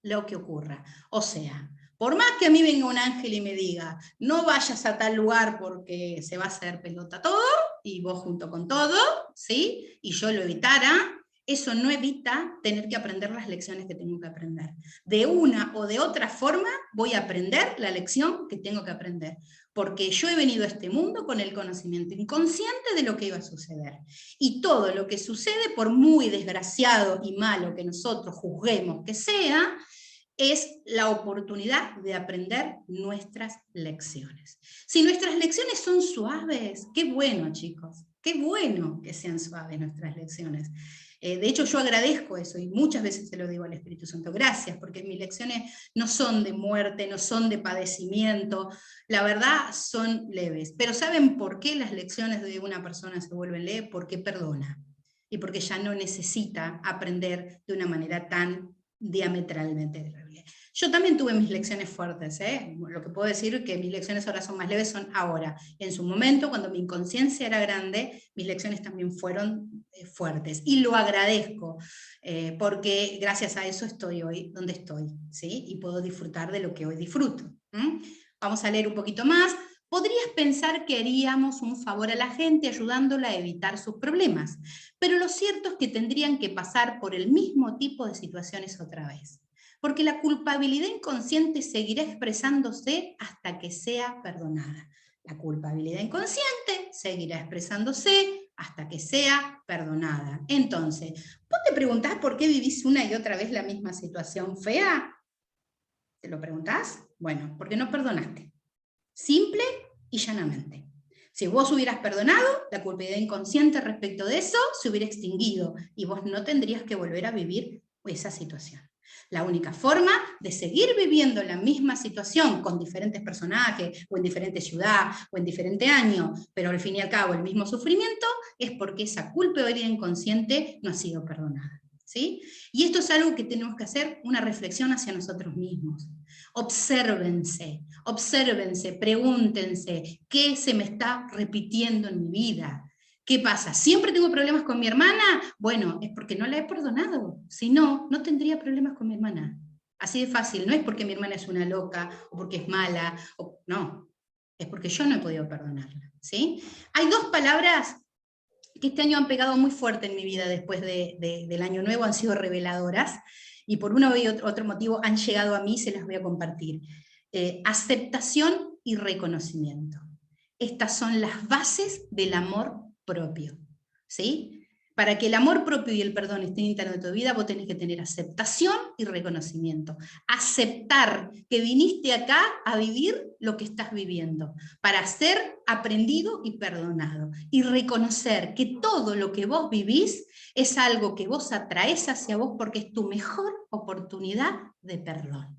lo que ocurra. O sea, por más que a mí venga un ángel y me diga: no vayas a tal lugar porque se va a hacer pelota todo, y vos junto con todo, ¿sí? Y yo lo evitara, eso no evita tener que aprender las lecciones que tengo que aprender. De una o de otra forma voy a aprender la lección que tengo que aprender, porque yo he venido a este mundo con el conocimiento inconsciente de lo que iba a suceder. Y todo lo que sucede, por muy desgraciado y malo que nosotros juzguemos que sea, es la oportunidad de aprender nuestras lecciones. Si nuestras lecciones son suaves, qué bueno, chicos, qué bueno que sean suaves nuestras lecciones. De hecho, yo agradezco eso, y muchas veces se lo digo al Espíritu Santo: gracias, porque mis lecciones no son de muerte, no son de padecimiento, la verdad son leves. Pero ¿saben por qué las lecciones de una persona se vuelven leves? Porque perdona, y porque ya no necesita aprender de una manera tan diametralmente terrible. Yo también tuve mis lecciones fuertes, lo que puedo decir es que mis lecciones ahora son más leves, son ahora. En su momento, cuando mi inconsciencia era grande, mis lecciones también fueron fuertes, y lo agradezco, porque gracias a eso estoy hoy donde estoy, ¿sí? Y puedo disfrutar de lo que hoy disfruto. Vamos a leer un poquito más. Podrías pensar que haríamos un favor a la gente ayudándola a evitar sus problemas, pero lo cierto es que tendrían que pasar por el mismo tipo de situaciones otra vez, porque la culpabilidad inconsciente seguirá expresándose hasta que sea perdonada. La culpabilidad inconsciente seguirá expresándose hasta que sea perdonada. Entonces, ¿vos te preguntás por qué vivís una y otra vez la misma situación fea? ¿Te lo preguntás? Bueno, porque no perdonaste. Simple y llanamente. Si vos hubieras perdonado, la culpabilidad inconsciente respecto de eso se hubiera extinguido, y vos no tendrías que volver a vivir esa situación. La única forma de seguir viviendo la misma situación con diferentes personajes, o en diferente ciudad, o en diferente año, pero al fin y al cabo el mismo sufrimiento, es porque esa culpabilidad inconsciente no ha sido perdonada. ¿sí? Y esto es algo que tenemos que hacer, una reflexión hacia nosotros mismos. Obsérvense, obsérvense, pregúntense, ¿qué se me está repitiendo en mi vida? ¿Qué pasa? ¿Siempre tengo problemas con mi hermana? Bueno, es porque no la he perdonado. Si no, no tendría problemas con mi hermana. Así de fácil, no es porque mi hermana es una loca, o porque es mala, no, es porque yo no he podido perdonarla, ¿sí? Hay dos palabras que este año han pegado muy fuerte en mi vida después del año nuevo, han sido reveladoras, y por uno y otro motivo han llegado a mí, se las voy a compartir. Aceptación y reconocimiento. Estas son las bases del amor propio, ¿sí? Para que el amor propio y el perdón estén internos de tu vida, vos tenés que tener aceptación y reconocimiento. Aceptar que viniste acá a vivir lo que estás viviendo, para ser aprendido y perdonado. Y reconocer que todo lo que vos vivís es algo que vos atraes hacia vos porque es tu mejor oportunidad de perdón.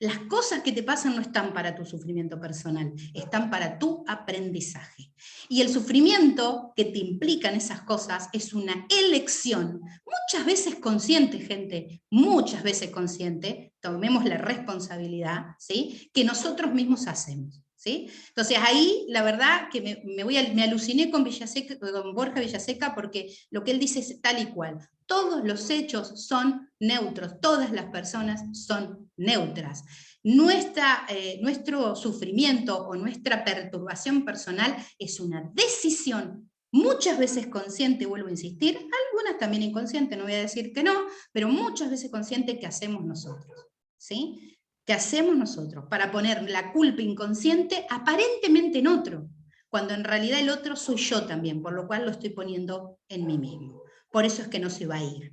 Las cosas que te pasan no están para tu sufrimiento personal, están para tu aprendizaje. Y el sufrimiento que te implican esas cosas es una elección, muchas veces consciente, gente, muchas veces consciente, tomemos la responsabilidad, ¿sí?, que nosotros mismos hacemos. ¿Sí? Entonces ahí la verdad que me aluciné con Borja Villaseca, porque lo que él dice es tal y cual. Todos los hechos son neutros, todas las personas son neutras. Nuestro sufrimiento o nuestra perturbación personal es una decisión, muchas veces consciente, vuelvo a insistir, algunas también inconsciente, no voy a decir que no, pero muchas veces consciente que hacemos nosotros, ¿sí? Que hacemos nosotros para poner la culpa inconsciente aparentemente en otro, cuando en realidad el otro soy yo también, por lo cual lo estoy poniendo en mí mismo. Por eso es que no se va a ir.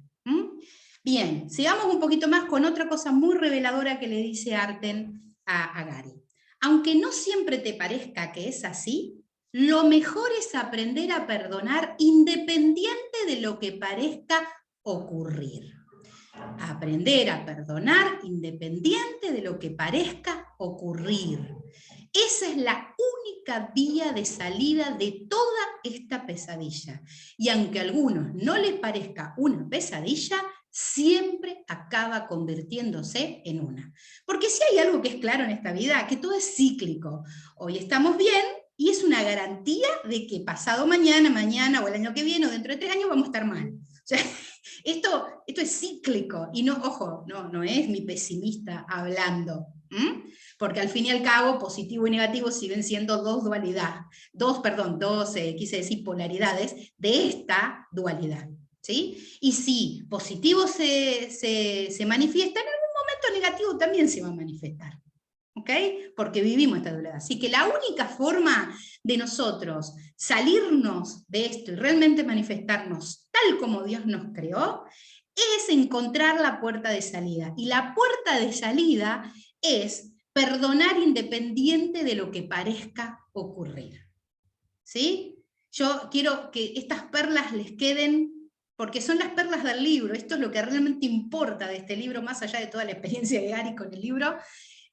Bien, sigamos un poquito más con otra cosa muy reveladora que le dice Arten a Gary. Aunque no siempre te parezca que es así, lo mejor es aprender a perdonar independiente de lo que parezca ocurrir. Aprender a perdonar independiente de lo que parezca ocurrir. Esa es la única vía de salida de toda esta pesadilla. Y aunque a algunos no les parezca una pesadilla, siempre acaba convirtiéndose en una. Porque si hay algo que es claro en esta vida, que todo es cíclico. Hoy estamos bien y es una garantía de que pasado mañana, mañana o el año que viene o dentro de 3 años vamos a estar mal. O sea, esto es cíclico, y no, ojo, no es mi pesimista hablando, porque al fin y al cabo, positivo y negativo siguen siendo dos polaridades de esta dualidad, ¿sí? Y si positivo se manifiesta, en algún momento negativo también se va a manifestar, ¿ok? Porque vivimos esta dualidad. Así que la única forma de nosotros salirnos de esto y realmente manifestarnos tal como Dios nos creó, es encontrar la puerta de salida. Y la puerta de salida es perdonar independiente de lo que parezca ocurrir. ¿Sí? Yo quiero que estas perlas les queden, porque son las perlas del libro. Esto es lo que realmente importa de este libro, más allá de toda la experiencia de Gary con el libro.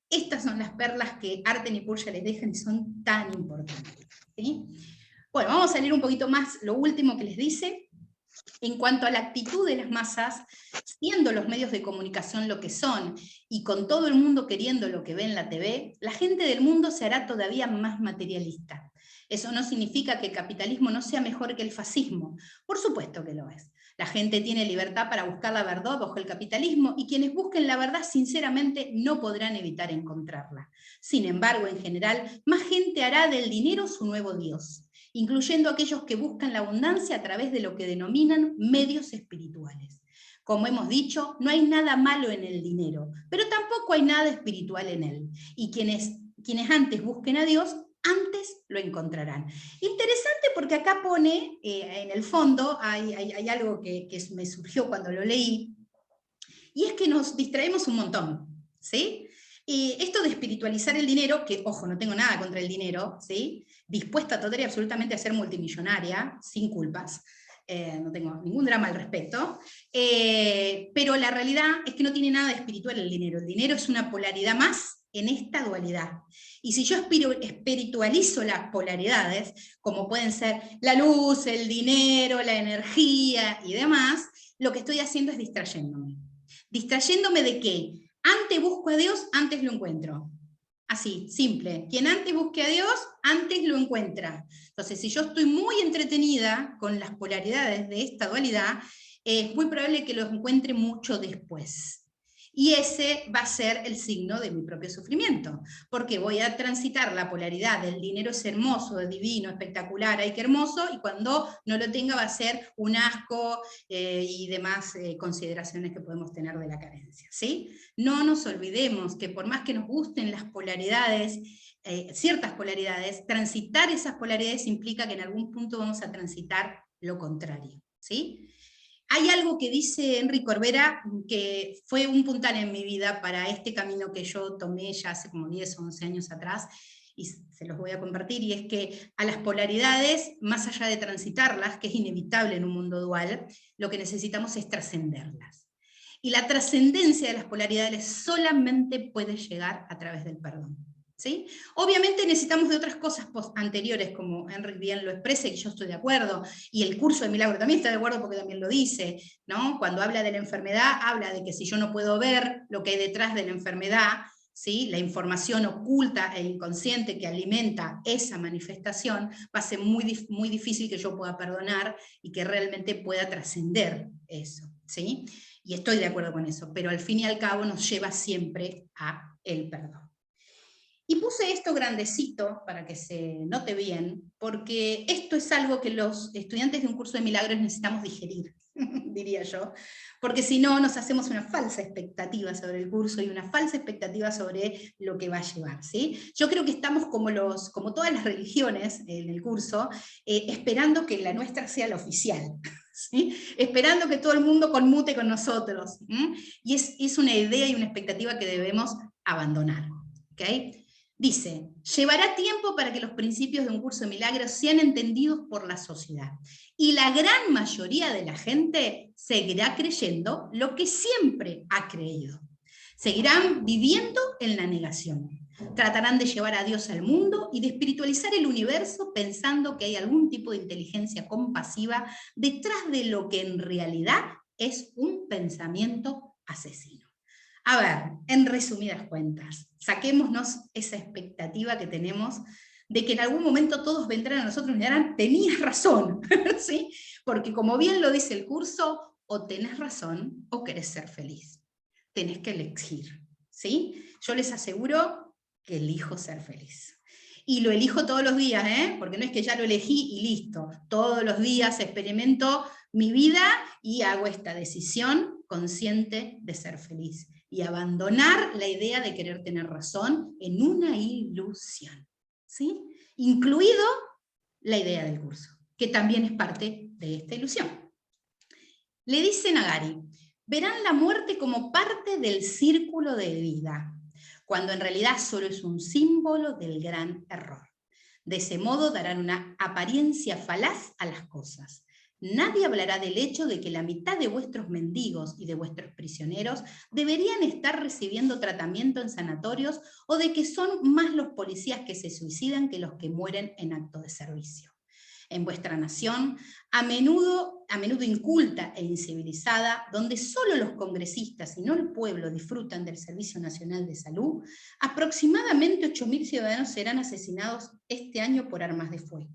Estas son las perlas que Arten y Purja les dejan y son tan importantes, ¿sí? Bueno, vamos a leer un poquito más lo último que les dice. En cuanto a la actitud de las masas, siendo los medios de comunicación lo que son, y con todo el mundo queriendo lo que ve en la TV, la gente del mundo se hará todavía más materialista. Eso no significa que el capitalismo no sea mejor que el fascismo. Por supuesto que lo es. La gente tiene libertad para buscar la verdad bajo el capitalismo, y quienes busquen la verdad sinceramente no podrán evitar encontrarla. Sin embargo, en general, más gente hará del dinero su nuevo Dios, incluyendo aquellos que buscan la abundancia a través de lo que denominan medios espirituales. Como hemos dicho, no hay nada malo en el dinero, pero tampoco hay nada espiritual en él. Y quienes antes busquen a Dios, antes lo encontrarán. Interesante, porque acá pone, en el fondo, hay algo que me surgió cuando lo leí, y es que nos distraemos un montón, ¿sí? Esto de espiritualizar el dinero, que, ojo, no tengo nada contra el dinero, ¿sí? Dispuesta total y absolutamente a ser multimillonaria, sin culpas, no tengo ningún drama al respecto, pero la realidad es que no tiene nada de espiritual el dinero es una polaridad más en esta dualidad. Y si yo espiritualizo las polaridades, como pueden ser la luz, el dinero, la energía y demás, lo que estoy haciendo es distrayéndome. ¿Distrayéndome de qué? Antes busco a Dios, antes lo encuentro. Así, simple. Quien antes busque a Dios, antes lo encuentra. Entonces, si yo estoy muy entretenida con las polaridades de esta dualidad, es muy probable que lo encuentre mucho después. Y ese va a ser el signo de mi propio sufrimiento, porque voy a transitar la polaridad del dinero es hermoso, es divino, espectacular, ay qué hermoso, y cuando no lo tenga va a ser un asco y demás consideraciones que podemos tener de la carencia, ¿sí? No nos olvidemos que por más que nos gusten las polaridades, ciertas polaridades, transitar esas polaridades implica que en algún punto vamos a transitar lo contrario, ¿sí? Hay algo que dice Enrique Corbera que fue un puntal en mi vida para este camino que yo tomé ya hace como 10 o 11 años atrás, y se los voy a compartir, y es que a las polaridades, más allá de transitarlas, que es inevitable en un mundo dual, lo que necesitamos es trascenderlas. Y la trascendencia de las polaridades solamente puede llegar a través del perdón. ¿Sí? Obviamente necesitamos de otras cosas anteriores, como Enrique bien lo expresa, y yo estoy de acuerdo, y el curso de milagro también está de acuerdo porque también lo dice, ¿no? Cuando habla de la enfermedad, habla de que si yo no puedo ver lo que hay detrás de la enfermedad, ¿sí? La información oculta e inconsciente que alimenta esa manifestación, va a ser muy difícil que yo pueda perdonar y que realmente pueda trascender eso, ¿sí? Y estoy de acuerdo con eso, pero al fin y al cabo nos lleva siempre a el perdón. Y puse esto grandecito para que se note bien, porque esto es algo que los estudiantes de un curso de milagros necesitamos digerir, diría yo, porque si no nos hacemos una falsa expectativa sobre el curso y una falsa expectativa sobre lo que va a llevar, ¿sí? Yo creo que estamos como todas las religiones en el curso, esperando que la nuestra sea la oficial, ¿sí? Esperando que todo el mundo conmute con nosotros, y es una idea y una expectativa que debemos abandonar, ¿ok? Dice, llevará tiempo para que los principios de un curso de milagros sean entendidos por la sociedad. Y la gran mayoría de la gente seguirá creyendo lo que siempre ha creído. Seguirán viviendo en la negación. Tratarán de llevar a Dios al mundo y de espiritualizar el universo pensando que hay algún tipo de inteligencia compasiva detrás de lo que en realidad es un pensamiento asesino. A ver, en resumidas cuentas, saquémonos esa expectativa que tenemos de que en algún momento todos vendrán a nosotros y dirán, tenías razón, ¿sí? Porque como bien lo dice el curso, o tenés razón o querés ser feliz. Tenés que elegir, ¿sí? Yo les aseguro que elijo ser feliz. Y lo elijo todos los días, porque no es que ya lo elegí y listo. Todos los días experimento mi vida y hago esta decisión consciente de ser feliz. Y abandonar la idea de querer tener razón en una ilusión, ¿sí? Incluido la idea del curso, que también es parte de esta ilusión. Le dicen a Gary, verán la muerte como parte del círculo de vida, cuando en realidad solo es un símbolo del gran error. De ese modo darán una apariencia falaz a las cosas. Nadie hablará del hecho de que la mitad de vuestros mendigos y de vuestros prisioneros deberían estar recibiendo tratamiento en sanatorios, o de que son más los policías que se suicidan que los que mueren en acto de servicio. En vuestra nación, a menudo inculta e incivilizada, donde solo los congresistas y no el pueblo disfrutan del Servicio Nacional de Salud, aproximadamente 8.000 ciudadanos serán asesinados este año por armas de fuego,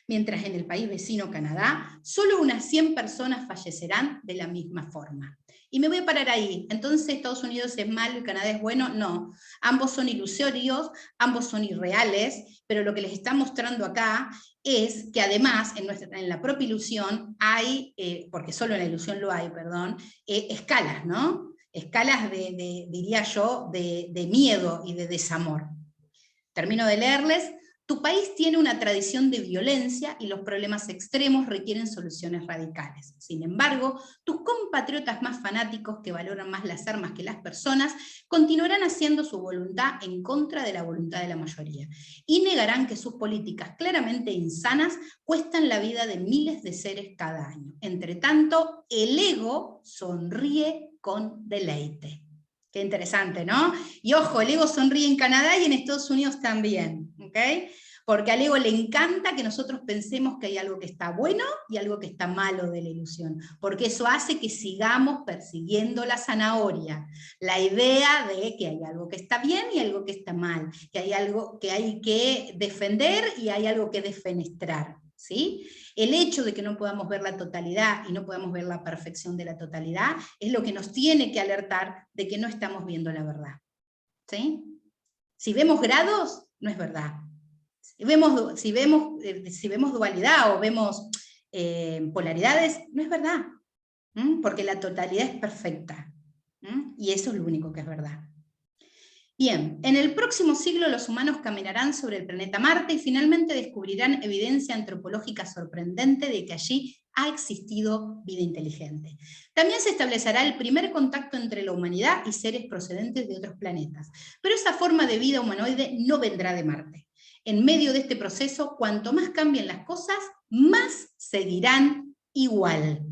mientras en el país vecino Canadá, solo unas 100 personas fallecerán de la misma forma. Y me voy a parar ahí. Entonces, ¿Estados Unidos es malo y Canadá es bueno? No. Ambos son ilusorios, ambos son irreales, pero lo que les está mostrando acá es que además, en la propia ilusión hay, porque solo en la ilusión lo hay, perdón, escalas, ¿no? Escalas diría yo, de miedo y de desamor. Termino de leerles. Tu país tiene una tradición de violencia y los problemas extremos requieren soluciones radicales. Sin embargo, tus compatriotas más fanáticos, que valoran más las armas que las personas, continuarán haciendo su voluntad en contra de la voluntad de la mayoría, y negarán que sus políticas claramente insanas cuestan la vida de miles de seres cada año. Entre tanto, el ego sonríe con deleite. Qué interesante, ¿no? Y ojo, el ego sonríe en Canadá y en Estados Unidos también, ¿ok? porque al ego le encanta que nosotros pensemos que hay algo que está bueno y algo que está malo de la ilusión, porque eso hace que sigamos persiguiendo la zanahoria, la idea de que hay algo que está bien y algo que está mal, que hay algo que hay que defender y hay algo que defenestrar, ¿sí? El hecho de que no podamos ver la totalidad y no podamos ver la perfección de la totalidad es lo que nos tiene que alertar de que no estamos viendo la verdad, ¿sí? Si vemos grados, no es verdad. Si vemos dualidad o vemos polaridades, no es verdad, porque la totalidad es perfecta, y eso es lo único que es verdad. Bien, en el próximo siglo los humanos caminarán sobre el planeta Marte y finalmente descubrirán evidencia antropológica sorprendente de que allí ha existido vida inteligente. También se establecerá el primer contacto entre la humanidad y seres procedentes de otros planetas, pero esa forma de vida humanoide no vendrá de Marte. En medio de este proceso, cuanto más cambien las cosas, más seguirán igual.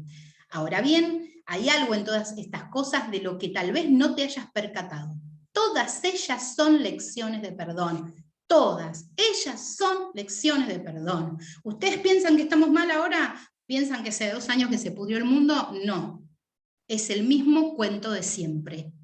Ahora bien, hay algo en todas estas cosas de lo que tal vez no te hayas percatado. Todas ellas son lecciones de perdón. Todas ellas son lecciones de perdón. ¿Ustedes piensan que estamos mal ahora? ¿Piensan que hace 2 años que se pudrió el mundo? No. Es el mismo cuento de siempre.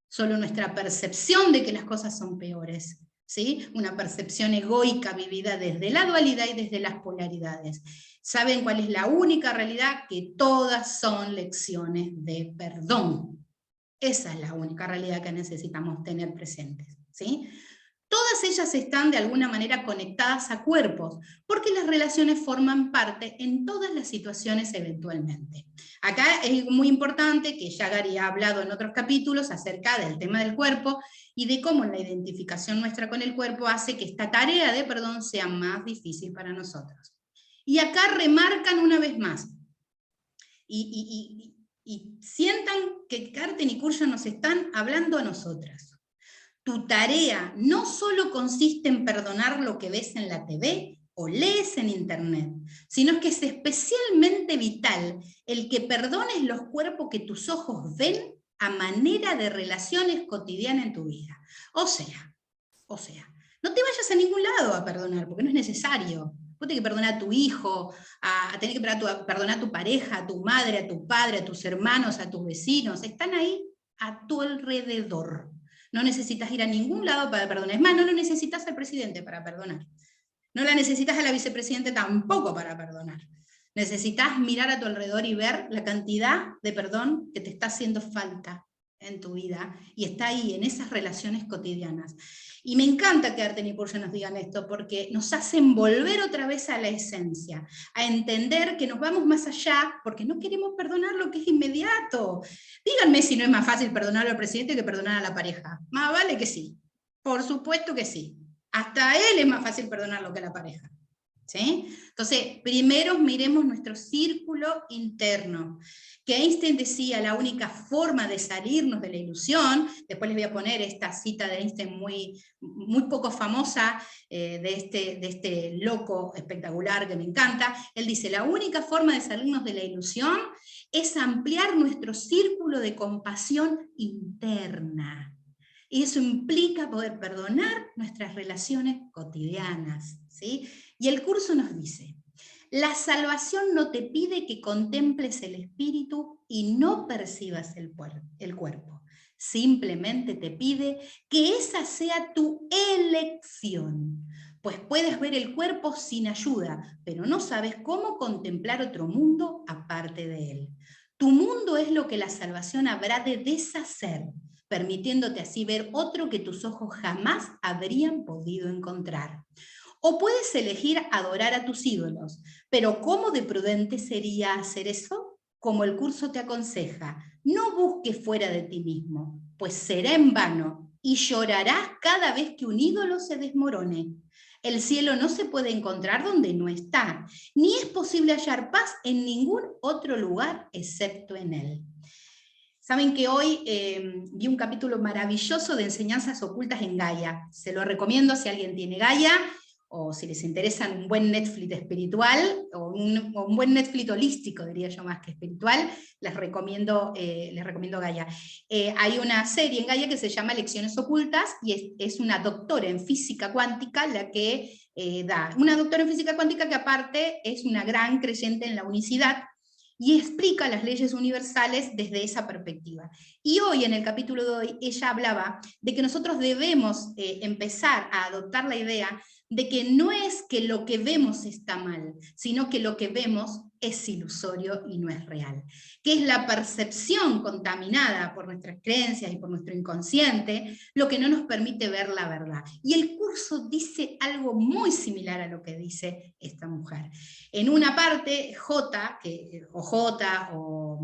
Solo nuestra percepción de que las cosas son peores, ¿sí? Una percepción egoica vivida desde la dualidad y desde las polaridades. ¿Saben cuál es la única realidad? Que todas son lecciones de perdón. Esa es la única realidad que necesitamos tener presentes, ¿sí? Todas ellas están de alguna manera conectadas a cuerpos, porque las relaciones forman parte en todas las situaciones eventualmente. Acá es muy importante, que ya Gary ha hablado en otros capítulos acerca del tema del cuerpo, y de cómo la identificación nuestra con el cuerpo hace que esta tarea de perdón sea más difícil para nosotros. Y acá remarcan una vez más, y sientan que Karten y Kurja nos están hablando a nosotras. Tu tarea no solo consiste en perdonar lo que ves en la TV o lees en internet, sino que es especialmente vital el que perdones los cuerpos que tus ojos ven a manera de relaciones cotidianas en tu vida. O sea, no te vayas a ningún lado a perdonar, porque no es necesario. Vos tenés que perdonar a tu hijo, tenés que perdonar a tu pareja, a tu madre, a tu padre, a tus hermanos, a tus vecinos. Están ahí a tu alrededor. No necesitas ir a ningún lado para perdonar. Es más, no lo necesitas al presidente para perdonar. No la necesitas a la vicepresidenta tampoco para perdonar. Necesitas mirar a tu alrededor y ver la cantidad de perdón que te está haciendo falta en tu vida, y está ahí, en esas relaciones cotidianas. Y me encanta que Karten y Kurja nos digan esto, porque nos hacen volver otra vez a la esencia, a entender que nos vamos más allá, porque no queremos perdonar lo que es inmediato. Díganme si no es más fácil perdonar al presidente que perdonar a la pareja. Más vale que sí, por supuesto que sí. Hasta a él es más fácil perdonarlo que a la pareja, ¿sí? Entonces, primero miremos nuestro círculo interno. Que Einstein decía, la única forma de salirnos de la ilusión, después les voy a poner esta cita de Einstein muy poco famosa, de este loco espectacular que me encanta. Él dice, la única forma de salirnos de la ilusión es ampliar nuestro círculo de compasión interna. Y eso implica poder perdonar nuestras relaciones cotidianas, ¿sí? Y el curso nos dice, la salvación no te pide que contemples el espíritu y no percibas el cuerpo. Simplemente te pide que esa sea tu elección. Pues puedes ver el cuerpo sin ayuda, pero no sabes cómo contemplar otro mundo aparte de él. Tu mundo es lo que la salvación habrá de deshacer, permitiéndote así ver otro que tus ojos jamás habrían podido encontrar. O puedes elegir adorar a tus ídolos, pero ¿cómo de prudente sería hacer eso? Como el curso te aconseja, no busques fuera de ti mismo, pues será en vano y llorarás cada vez que un ídolo se desmorone. El cielo no se puede encontrar donde no está, ni es posible hallar paz en ningún otro lugar excepto en él. Saben que hoy vi un capítulo maravilloso de enseñanzas ocultas en Gaia. Se lo recomiendo si alguien tiene Gaia, o si les interesa un buen Netflix espiritual, o un buen Netflix holístico, diría yo más que espiritual, les recomiendo Gaia. Hay una serie en Gaia que se llama Lecciones Ocultas, y es una doctora en física cuántica la que da. Una doctora en física cuántica que aparte es una gran creyente en la unicidad, y explica las leyes universales desde esa perspectiva. Y hoy, en el capítulo de hoy, ella hablaba de que nosotros debemos empezar a adoptar la idea de que no es que lo que vemos está mal, sino que lo que vemos es ilusorio y no es real. Que es la percepción contaminada por nuestras creencias y por nuestro inconsciente lo que no nos permite ver la verdad. Y el curso dice algo muy similar a lo que dice esta mujer. En una parte, J, o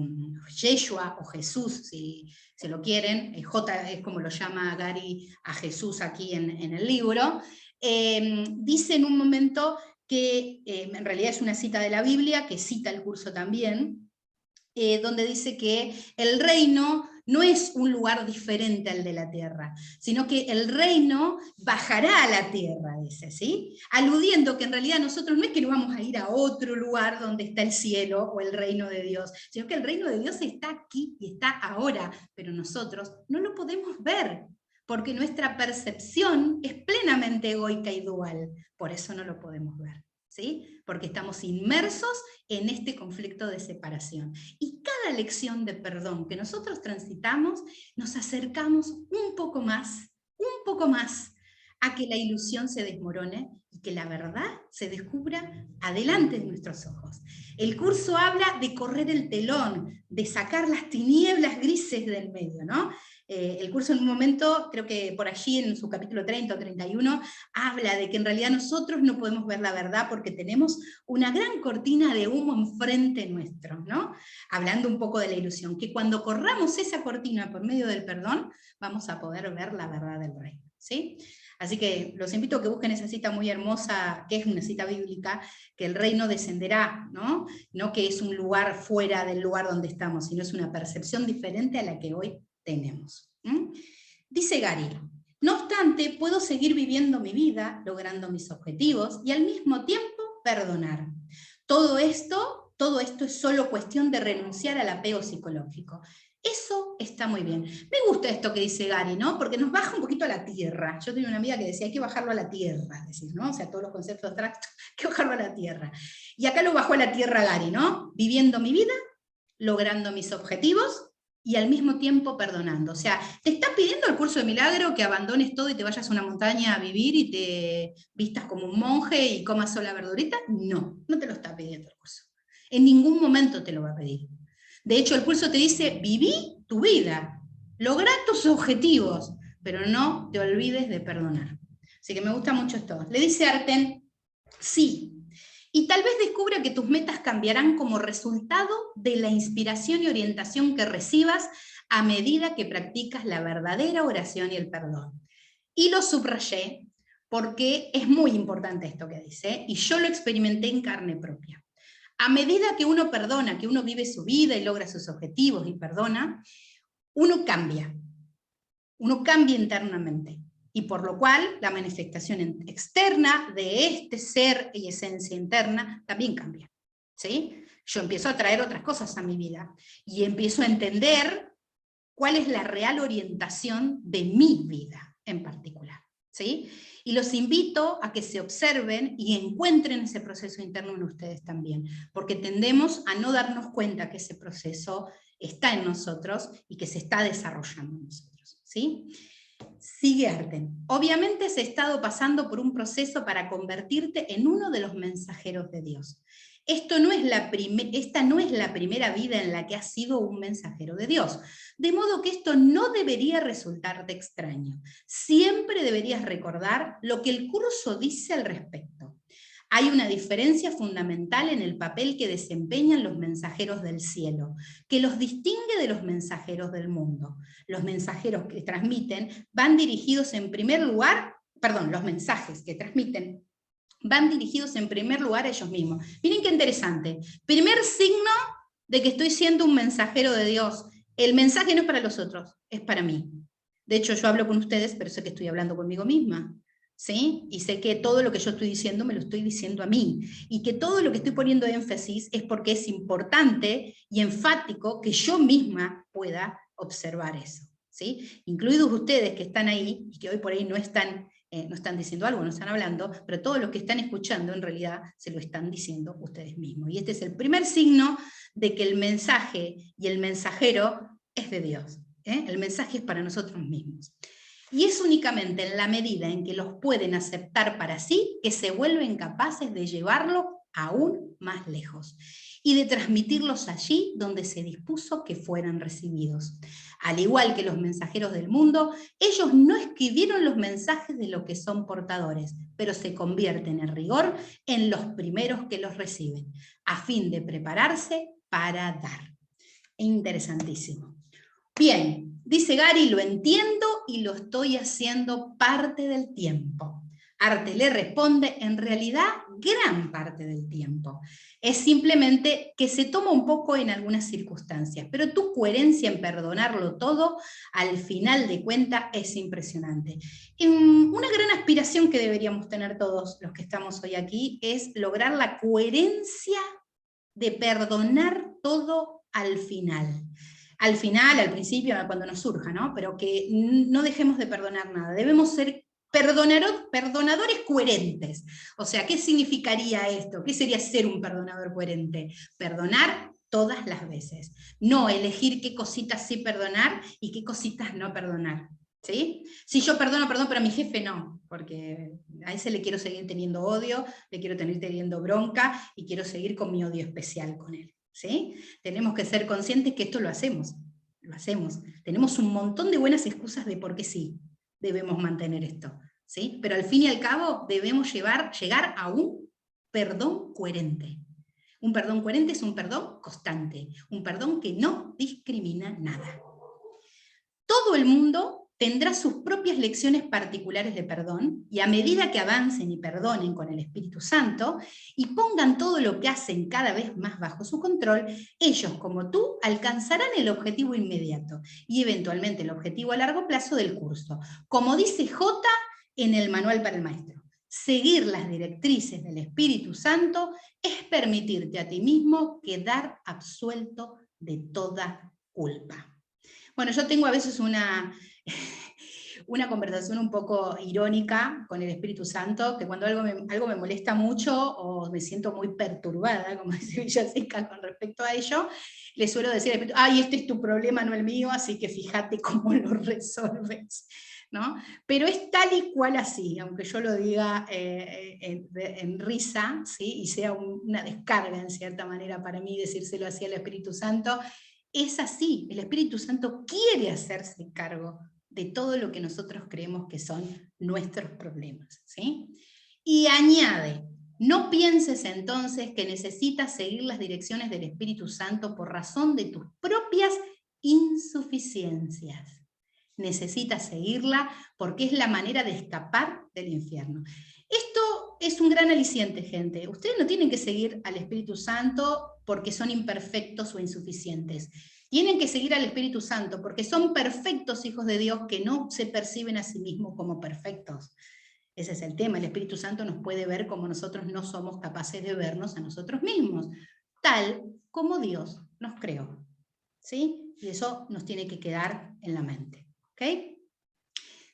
Yeshua, o Jesús, si lo quieren, J es como lo llama Gary a Jesús aquí en el libro, dice en un momento que en realidad es una cita de la Biblia, que cita el curso también, donde dice que el reino no es un lugar diferente al de la tierra, sino que el reino bajará a la tierra, dice, ¿sí? Aludiendo que en realidad nosotros no es que nos vamos a ir a otro lugar donde está el cielo o el reino de Dios, sino que el reino de Dios está aquí y está ahora, pero nosotros no lo podemos ver, porque nuestra percepción es plenamente egoica y dual, por eso no lo podemos ver, ¿sí? Porque estamos inmersos en este conflicto de separación. Y cada lección de perdón que nosotros transitamos, nos acercamos un poco más a que la ilusión se desmorone y que la verdad se descubra adelante de nuestros ojos. El curso habla de correr el telón, de sacar las tinieblas grises del medio, ¿no? El curso en un momento, creo que por allí en su capítulo 30 o 31, habla de que en realidad nosotros no podemos ver la verdad porque tenemos una gran cortina de humo enfrente nuestro, ¿no? Hablando un poco de la ilusión, que cuando corramos esa cortina por medio del perdón, vamos a poder ver la verdad del reino, ¿sí? Así que los invito a que busquen esa cita muy hermosa, que es una cita bíblica, que el reino descenderá, ¿no? No que es un lugar fuera del lugar donde estamos, sino es una percepción diferente a la que hoy tenemos. Dice Gary: no obstante, puedo seguir viviendo mi vida, logrando mis objetivos y al mismo tiempo perdonar. Todo esto es solo cuestión de renunciar al apego psicológico. Eso está muy bien. Me gusta esto que dice Gary, ¿no? Porque nos baja un poquito a la tierra. Yo tenía una amiga que decía, hay que bajarlo a la tierra, decir, ¿no? O sea, todos los conceptos abstractos, hay que bajarlo a la tierra. Y acá lo bajó a la tierra Gary, ¿no? Viviendo mi vida, logrando mis objetivos y al mismo tiempo perdonando. O sea, ¿te está pidiendo el curso de milagro que abandones todo y te vayas a una montaña a vivir y te vistas como un monje y comas sola verdurita? No, no te lo está pidiendo el curso. En ningún momento te lo va a pedir. De hecho, el curso te dice, viví tu vida, lográ tus objetivos, pero no te olvides de perdonar. Así que me gusta mucho esto. Le dice Arten, sí, y tal vez descubra que tus metas cambiarán como resultado de la inspiración y orientación que recibas a medida que practicas la verdadera oración y el perdón. Y lo subrayé porque es muy importante esto que dice, y yo lo experimenté en carne propia. A medida que uno perdona, que uno vive su vida y logra sus objetivos y perdona, uno cambia internamente. Y por lo cual la manifestación externa de este ser y esencia interna también cambia, ¿sí? Yo empiezo a traer otras cosas a mi vida y empiezo a entender cuál es la real orientación de mi vida en particular, ¿sí? Y los invito a que se observen y encuentren ese proceso interno en ustedes también, porque tendemos a no darnos cuenta que ese proceso está en nosotros y que se está desarrollando en nosotros, ¿sí? Sigue Arten. Obviamente has estado pasando por un proceso para convertirte en uno de los mensajeros de Dios. Esta no es la primera vida en la que has sido un mensajero de Dios. De modo que esto no debería resultarte extraño. Siempre deberías recordar lo que el curso dice al respecto. Hay una diferencia fundamental en el papel que desempeñan los mensajeros del cielo, que los distingue de los mensajeros del mundo. Los mensajeros que transmiten van dirigidos en primer lugar, los mensajes que transmiten van dirigidos en primer lugar a ellos mismos. Miren qué interesante. Primer signo de que estoy siendo un mensajero de Dios. El mensaje no es para los otros, es para mí. De hecho, yo hablo con ustedes, pero sé que estoy hablando conmigo misma. ¿sí? Y sé que todo lo que yo estoy diciendo me lo estoy diciendo a mí, y que todo lo que estoy poniendo énfasis es porque es importante y enfático que yo misma pueda observar eso, ¿sí? Incluidos ustedes que están ahí, y que hoy por ahí no están diciendo algo, no están hablando, pero todos los que están escuchando en realidad se lo están diciendo ustedes mismos. Y este es el primer signo de que el mensaje y el mensajero es de Dios, ¿eh? El mensaje es para nosotros mismos. Y es únicamente en la medida en que los pueden aceptar para sí que se vuelven capaces de llevarlo aún más lejos y de transmitirlos allí donde se dispuso que fueran recibidos. Al igual que los mensajeros del mundo, ellos no escribieron los mensajes de lo que son portadores, pero se convierten en rigor en los primeros que los reciben, a fin de prepararse para dar. Interesantísimo. Bien, dice Gary, lo entiendo y lo estoy haciendo parte del tiempo. Arte le responde, en realidad, gran parte del tiempo. Es simplemente que se toma un poco en algunas circunstancias, pero tu coherencia en perdonarlo todo, al final de cuentas, es impresionante. Una gran aspiración que deberíamos tener todos los que estamos hoy aquí es lograr la coherencia de perdonar todo al final. Al final, al principio, cuando nos surja, ¿no? Pero que no dejemos de perdonar nada. Debemos ser perdonadores coherentes. O sea, ¿qué significaría esto? ¿Qué sería ser un perdonador coherente? Perdonar todas las veces. No elegir qué cositas sí perdonar y qué cositas no perdonar. ¿Sí? Si yo perdono, pero a mi jefe no, porque a ese le quiero seguir teniendo odio, le quiero seguir teniendo bronca y quiero seguir con mi odio especial con él. ¿Sí? Tenemos que ser conscientes que esto lo hacemos. Tenemos un montón de buenas excusas de por qué sí debemos mantener esto, ¿sí? Pero al fin y al cabo debemos llegar a un perdón coherente. Un perdón coherente es un perdón constante, un perdón que no discrimina nada. Todo el mundo tendrá sus propias lecciones particulares de perdón, y a medida que avancen y perdonen con el Espíritu Santo, y pongan todo lo que hacen cada vez más bajo su control, ellos, como tú, alcanzarán el objetivo inmediato, y eventualmente el objetivo a largo plazo del curso. Como dice J en el Manual para el Maestro, seguir las directrices del Espíritu Santo es permitirte a ti mismo quedar absuelto de toda culpa. Bueno, yo tengo a veces una conversación un poco irónica con el Espíritu Santo, que cuando algo me molesta mucho o me siento muy perturbada, como dice Villaseca con respecto a ello, le suelo decir al Espíritu, ay, este es tu problema, no el mío, así que fíjate cómo lo resolves, ¿no? Pero es tal y cual así, aunque yo lo diga en risa, ¿sí? Y sea una descarga en cierta manera para mí decírselo así al Espíritu Santo. Es así, el Espíritu Santo quiere hacerse cargo de todo lo que nosotros creemos que son nuestros problemas, ¿sí? Y añade, no pienses entonces que necesitas seguir las direcciones del Espíritu Santo por razón de tus propias insuficiencias. Necesitas seguirla porque es la manera de escapar del infierno. Esto es un gran aliciente, gente. Ustedes no tienen que seguir al Espíritu Santo porque son imperfectos o insuficientes. Tienen que seguir al Espíritu Santo porque son perfectos hijos de Dios que no se perciben a sí mismos como perfectos. Ese es el tema. El Espíritu Santo nos puede ver como nosotros no somos capaces de vernos a nosotros mismos, tal como Dios nos creó. ¿Sí? Y eso nos tiene que quedar en la mente. ¿Ok?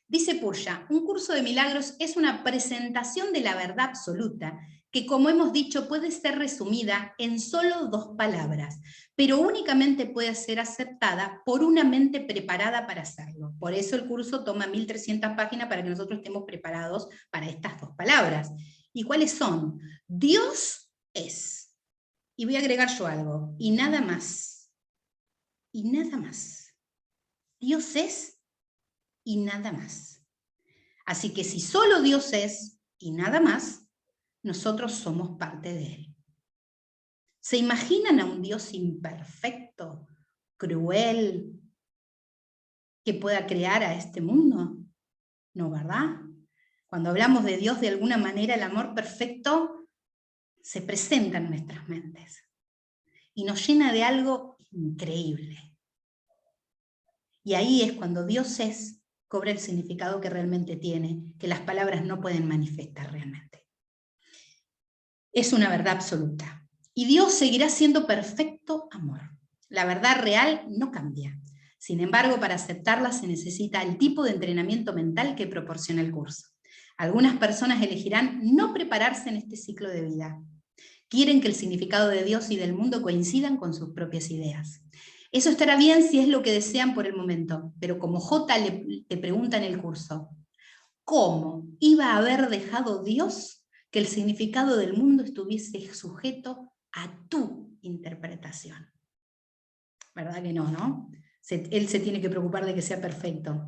Dice Purya, un curso de milagros es una presentación de la verdad absoluta que, como hemos dicho, puede ser resumida en solo 2 palabras, pero únicamente puede ser aceptada por una mente preparada para hacerlo. Por eso el curso toma 1300 páginas para que nosotros estemos preparados para estas 2 palabras. ¿Y cuáles son? Dios es. Y voy a agregar yo algo, y nada más. Y nada más. Dios es y nada más. Así que si solo Dios es y nada más, nosotros somos parte de Él. ¿Se imaginan a un Dios imperfecto, cruel, que pueda crear a este mundo? No, ¿verdad? Cuando hablamos de Dios, de alguna manera el amor perfecto se presenta en nuestras mentes y nos llena de algo increíble. Y ahí es cuando Dios es cobra el significado que realmente tiene, que las palabras no pueden manifestar realmente. Es una verdad absoluta. Y Dios seguirá siendo perfecto amor. La verdad real no cambia. Sin embargo, para aceptarla se necesita el tipo de entrenamiento mental que proporciona el curso. Algunas personas elegirán no prepararse en este ciclo de vida. Quieren que el significado de Dios y del mundo coincidan con sus propias ideas. Eso estará bien si es lo que desean por el momento, pero como J le pregunta en el curso, ¿cómo iba a haber dejado Dios que el significado del mundo estuviese sujeto a tu interpretación? ¿Verdad que no, no? Él se tiene que preocupar de que sea perfecto.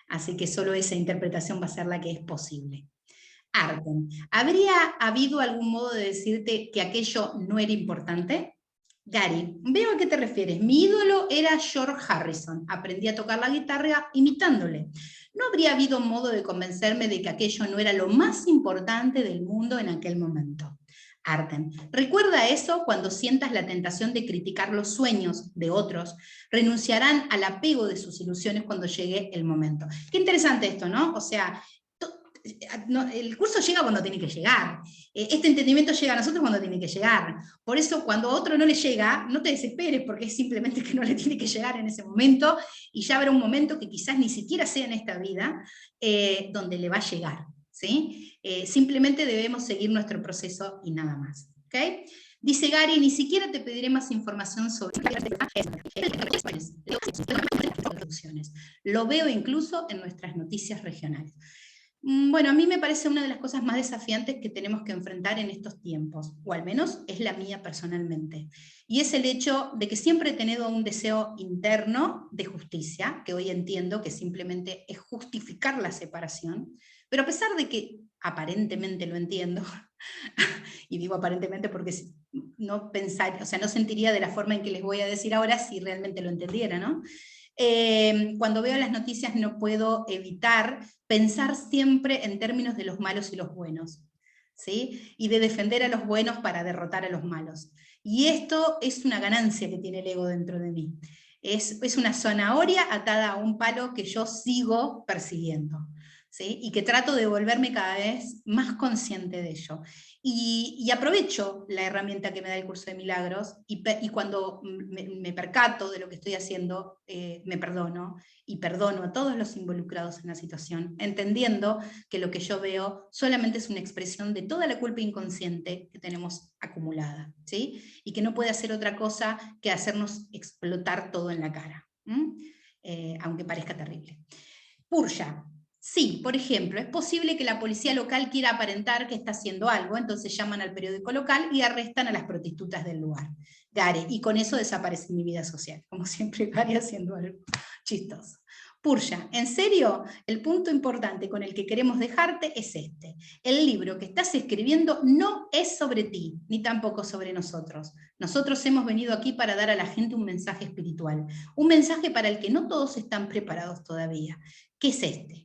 Así que solo esa interpretación va a ser la que es posible. Arden, ¿habría habido algún modo de decirte que aquello no era importante? Gary, veo a qué te refieres. Mi ídolo era George Harrison. Aprendí a tocar la guitarra imitándole. ¿No habría habido un modo de convencerme de que aquello no era lo más importante del mundo en aquel momento? Arden, recuerda eso cuando sientas la tentación de criticar los sueños de otros. Renunciarán al apego de sus ilusiones cuando llegue el momento. Qué interesante esto, ¿no? O sea, el curso llega cuando tiene que llegar. Este entendimiento llega a nosotros cuando tiene que llegar. Por eso, cuando a otro no le llega, no te desesperes, porque es simplemente que no le tiene que llegar en ese momento, y ya habrá un momento que quizás ni siquiera sea en esta vida, donde le va a llegar. ¿Sí? Simplemente debemos seguir nuestro proceso y nada más. ¿Okay? Dice Gary, ni siquiera te pediré más información sobre lo veo incluso en nuestras noticias regionales. Bueno, a mí me parece una de las cosas más desafiantes que tenemos que enfrentar en estos tiempos, o al menos es la mía personalmente, y es el hecho de que siempre he tenido un deseo interno de justicia, que hoy entiendo que simplemente es justificar la separación, pero a pesar de que aparentemente lo entiendo, y digo aparentemente porque no pensar, o sea, no sentiría de la forma en que les voy a decir ahora si realmente lo entendiera, ¿no? Cuando veo las noticias no puedo evitar pensar siempre en términos de los malos y los buenos, ¿sí? Y de defender a los buenos para derrotar a los malos. Y esto es una ganancia que tiene el ego dentro de mí. Es una zanahoria atada a un palo que yo sigo persiguiendo, ¿sí? Y que trato de volverme cada vez más consciente de ello. Y aprovecho la herramienta que me da el curso de milagros, y cuando me percato de lo que estoy haciendo, me perdono, y perdono a todos los involucrados en la situación, entendiendo que lo que yo veo solamente es una expresión de toda la culpa inconsciente que tenemos acumulada, ¿sí? Y que no puede hacer otra cosa que hacernos explotar todo en la cara, aunque parezca terrible. Purja. Sí, por ejemplo, es posible que la policía local quiera aparentar que está haciendo algo, entonces llaman al periódico local y arrestan a las prostitutas del lugar. Gare, y con eso desaparece mi vida social, como siempre Gare haciendo algo chistoso. Purja, en serio, el punto importante con el que queremos dejarte es este. El libro que estás escribiendo no es sobre ti, ni tampoco sobre nosotros. Nosotros hemos venido aquí para dar a la gente un mensaje espiritual, un mensaje para el que no todos están preparados todavía. ¿Qué es este?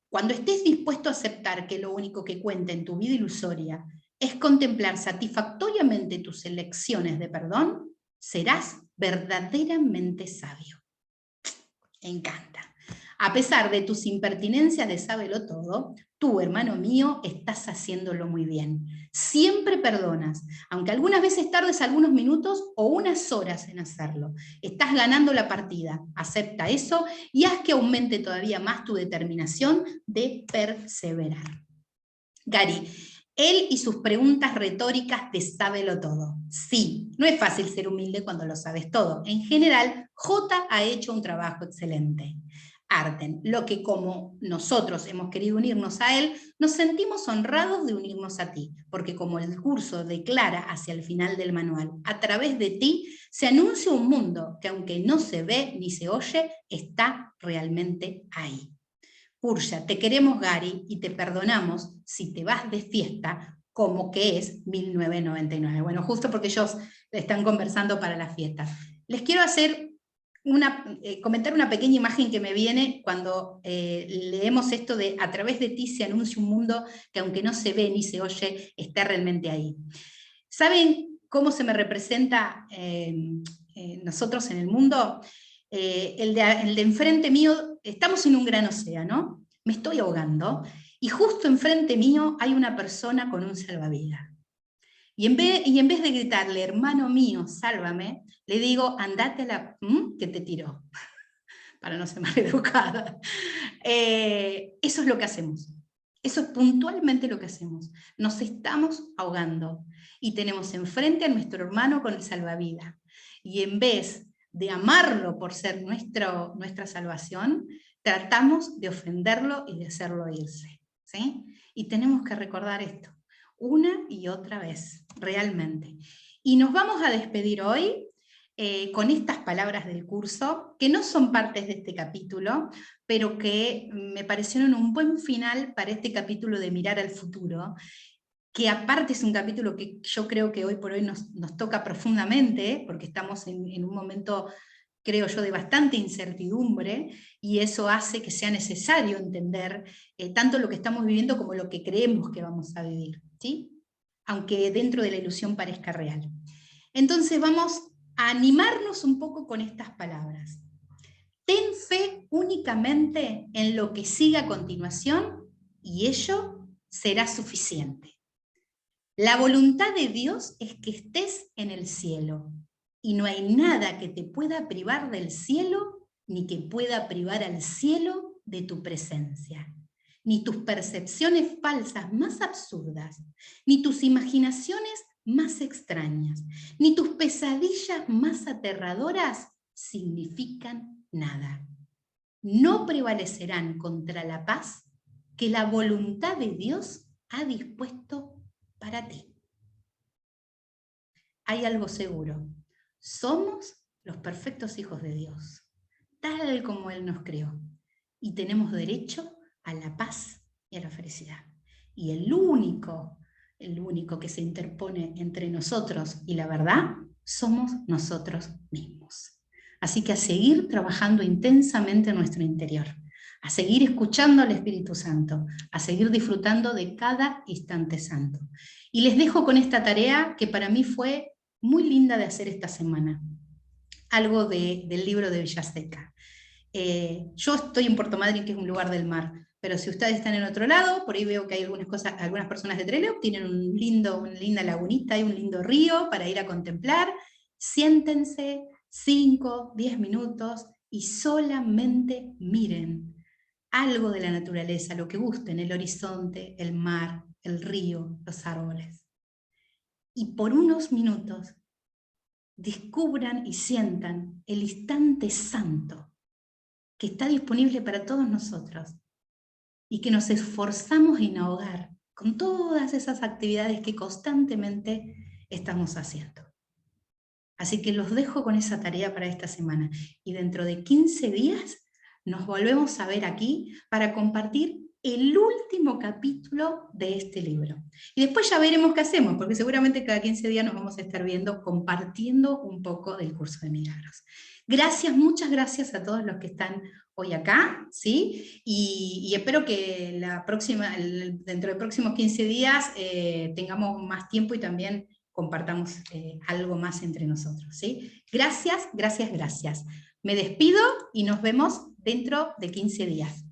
Cuando estés dispuesto a aceptar que lo único que cuenta en tu vida ilusoria es contemplar satisfactoriamente tus elecciones de perdón, serás verdaderamente sabio. Me encanta. A pesar de tus impertinencias de sábelo todo, tú, hermano mío, estás haciéndolo muy bien. Siempre perdonas, aunque algunas veces tardes algunos minutos o unas horas en hacerlo. Estás ganando la partida. Acepta eso y haz que aumente todavía más tu determinación de perseverar. Gary, él y sus preguntas retóricas de sábelo todo. Sí, no es fácil ser humilde cuando lo sabes todo. En general, J ha hecho un trabajo excelente. Arden, lo que como nosotros hemos querido unirnos a él, nos sentimos honrados de unirnos a ti, porque como el curso declara hacia el final del manual, a través de ti se anuncia un mundo que aunque no se ve ni se oye, está realmente ahí. Purja, te queremos Gary y te perdonamos si te vas de fiesta como que es 1999. Bueno, justo porque ellos están conversando para la fiesta. Les quiero hacer comentar una pequeña imagen que me viene cuando leemos esto de a través de ti se anuncia un mundo que aunque no se ve ni se oye, está realmente ahí. ¿Saben cómo se me representa nosotros en el mundo? El de enfrente mío estamos en un gran océano, me estoy ahogando, y justo enfrente mío hay una persona con un salvavidas. Y en vez de gritarle, hermano mío, sálvame, le digo, andate a la que te tiró, para no ser maleducada. Eso es lo que hacemos. Eso es puntualmente lo que hacemos. Nos estamos ahogando y tenemos enfrente a nuestro hermano con el salvavidas. Y en vez de amarlo por ser nuestra salvación, tratamos de ofenderlo y de hacerlo irse, ¿sí? Y tenemos que recordar esto una y otra vez, realmente. Y nos vamos a despedir hoy con estas palabras del curso, que no son partes de este capítulo, pero que me parecieron un buen final para este capítulo de mirar al futuro, que aparte es un capítulo que yo creo que hoy por hoy nos toca profundamente, porque estamos en un momento, creo yo, de bastante incertidumbre, y eso hace que sea necesario entender tanto lo que estamos viviendo como lo que creemos que vamos a vivir, ¿sí? Aunque dentro de la ilusión parezca real. Entonces vamos a animarnos un poco con estas palabras. Ten fe únicamente en lo que siga a continuación y ello será suficiente. La voluntad de Dios es que estés en el cielo y no hay nada que te pueda privar del cielo ni que pueda privar al cielo de tu presencia. Ni tus percepciones falsas más absurdas, ni tus imaginaciones más extrañas, ni tus pesadillas más aterradoras significan nada. No prevalecerán contra la paz que la voluntad de Dios ha dispuesto para ti. Hay algo seguro. Somos los perfectos hijos de Dios, tal como Él nos creó, y tenemos derecho a la paz y a la felicidad. Y el único que se interpone entre nosotros y la verdad, somos nosotros mismos. Así que a seguir trabajando intensamente en nuestro interior, a seguir escuchando al Espíritu Santo, a seguir disfrutando de cada instante santo. Y les dejo con esta tarea que para mí fue muy linda de hacer esta semana, algo del libro de Villaseca. Yo estoy en Puerto Madryn, que es un lugar del mar, pero si ustedes están en otro lado, por ahí veo que hay algunas personas de Trelew tienen una linda lagunita y un lindo río para ir a contemplar. Siéntense 5, 10 minutos y solamente miren algo de la naturaleza, lo que gusten, el horizonte, el mar, el río, los árboles. Y por unos minutos descubran y sientan el instante santo que está disponible para todos nosotros y que nos esforzamos en ahogar con todas esas actividades que constantemente estamos haciendo. Así que los dejo con esa tarea para esta semana y dentro de 15 días nos volvemos a ver aquí para compartir el último capítulo de este libro. Y después ya veremos qué hacemos, porque seguramente cada 15 días nos vamos a estar viendo, compartiendo un poco del curso de milagros. Gracias, muchas gracias a todos los que están hoy acá, ¿sí? Y espero que dentro de próximos 15 días tengamos más tiempo y también compartamos algo más entre nosotros, ¿sí? Gracias, gracias, gracias. Me despido y nos vemos dentro de 15 días.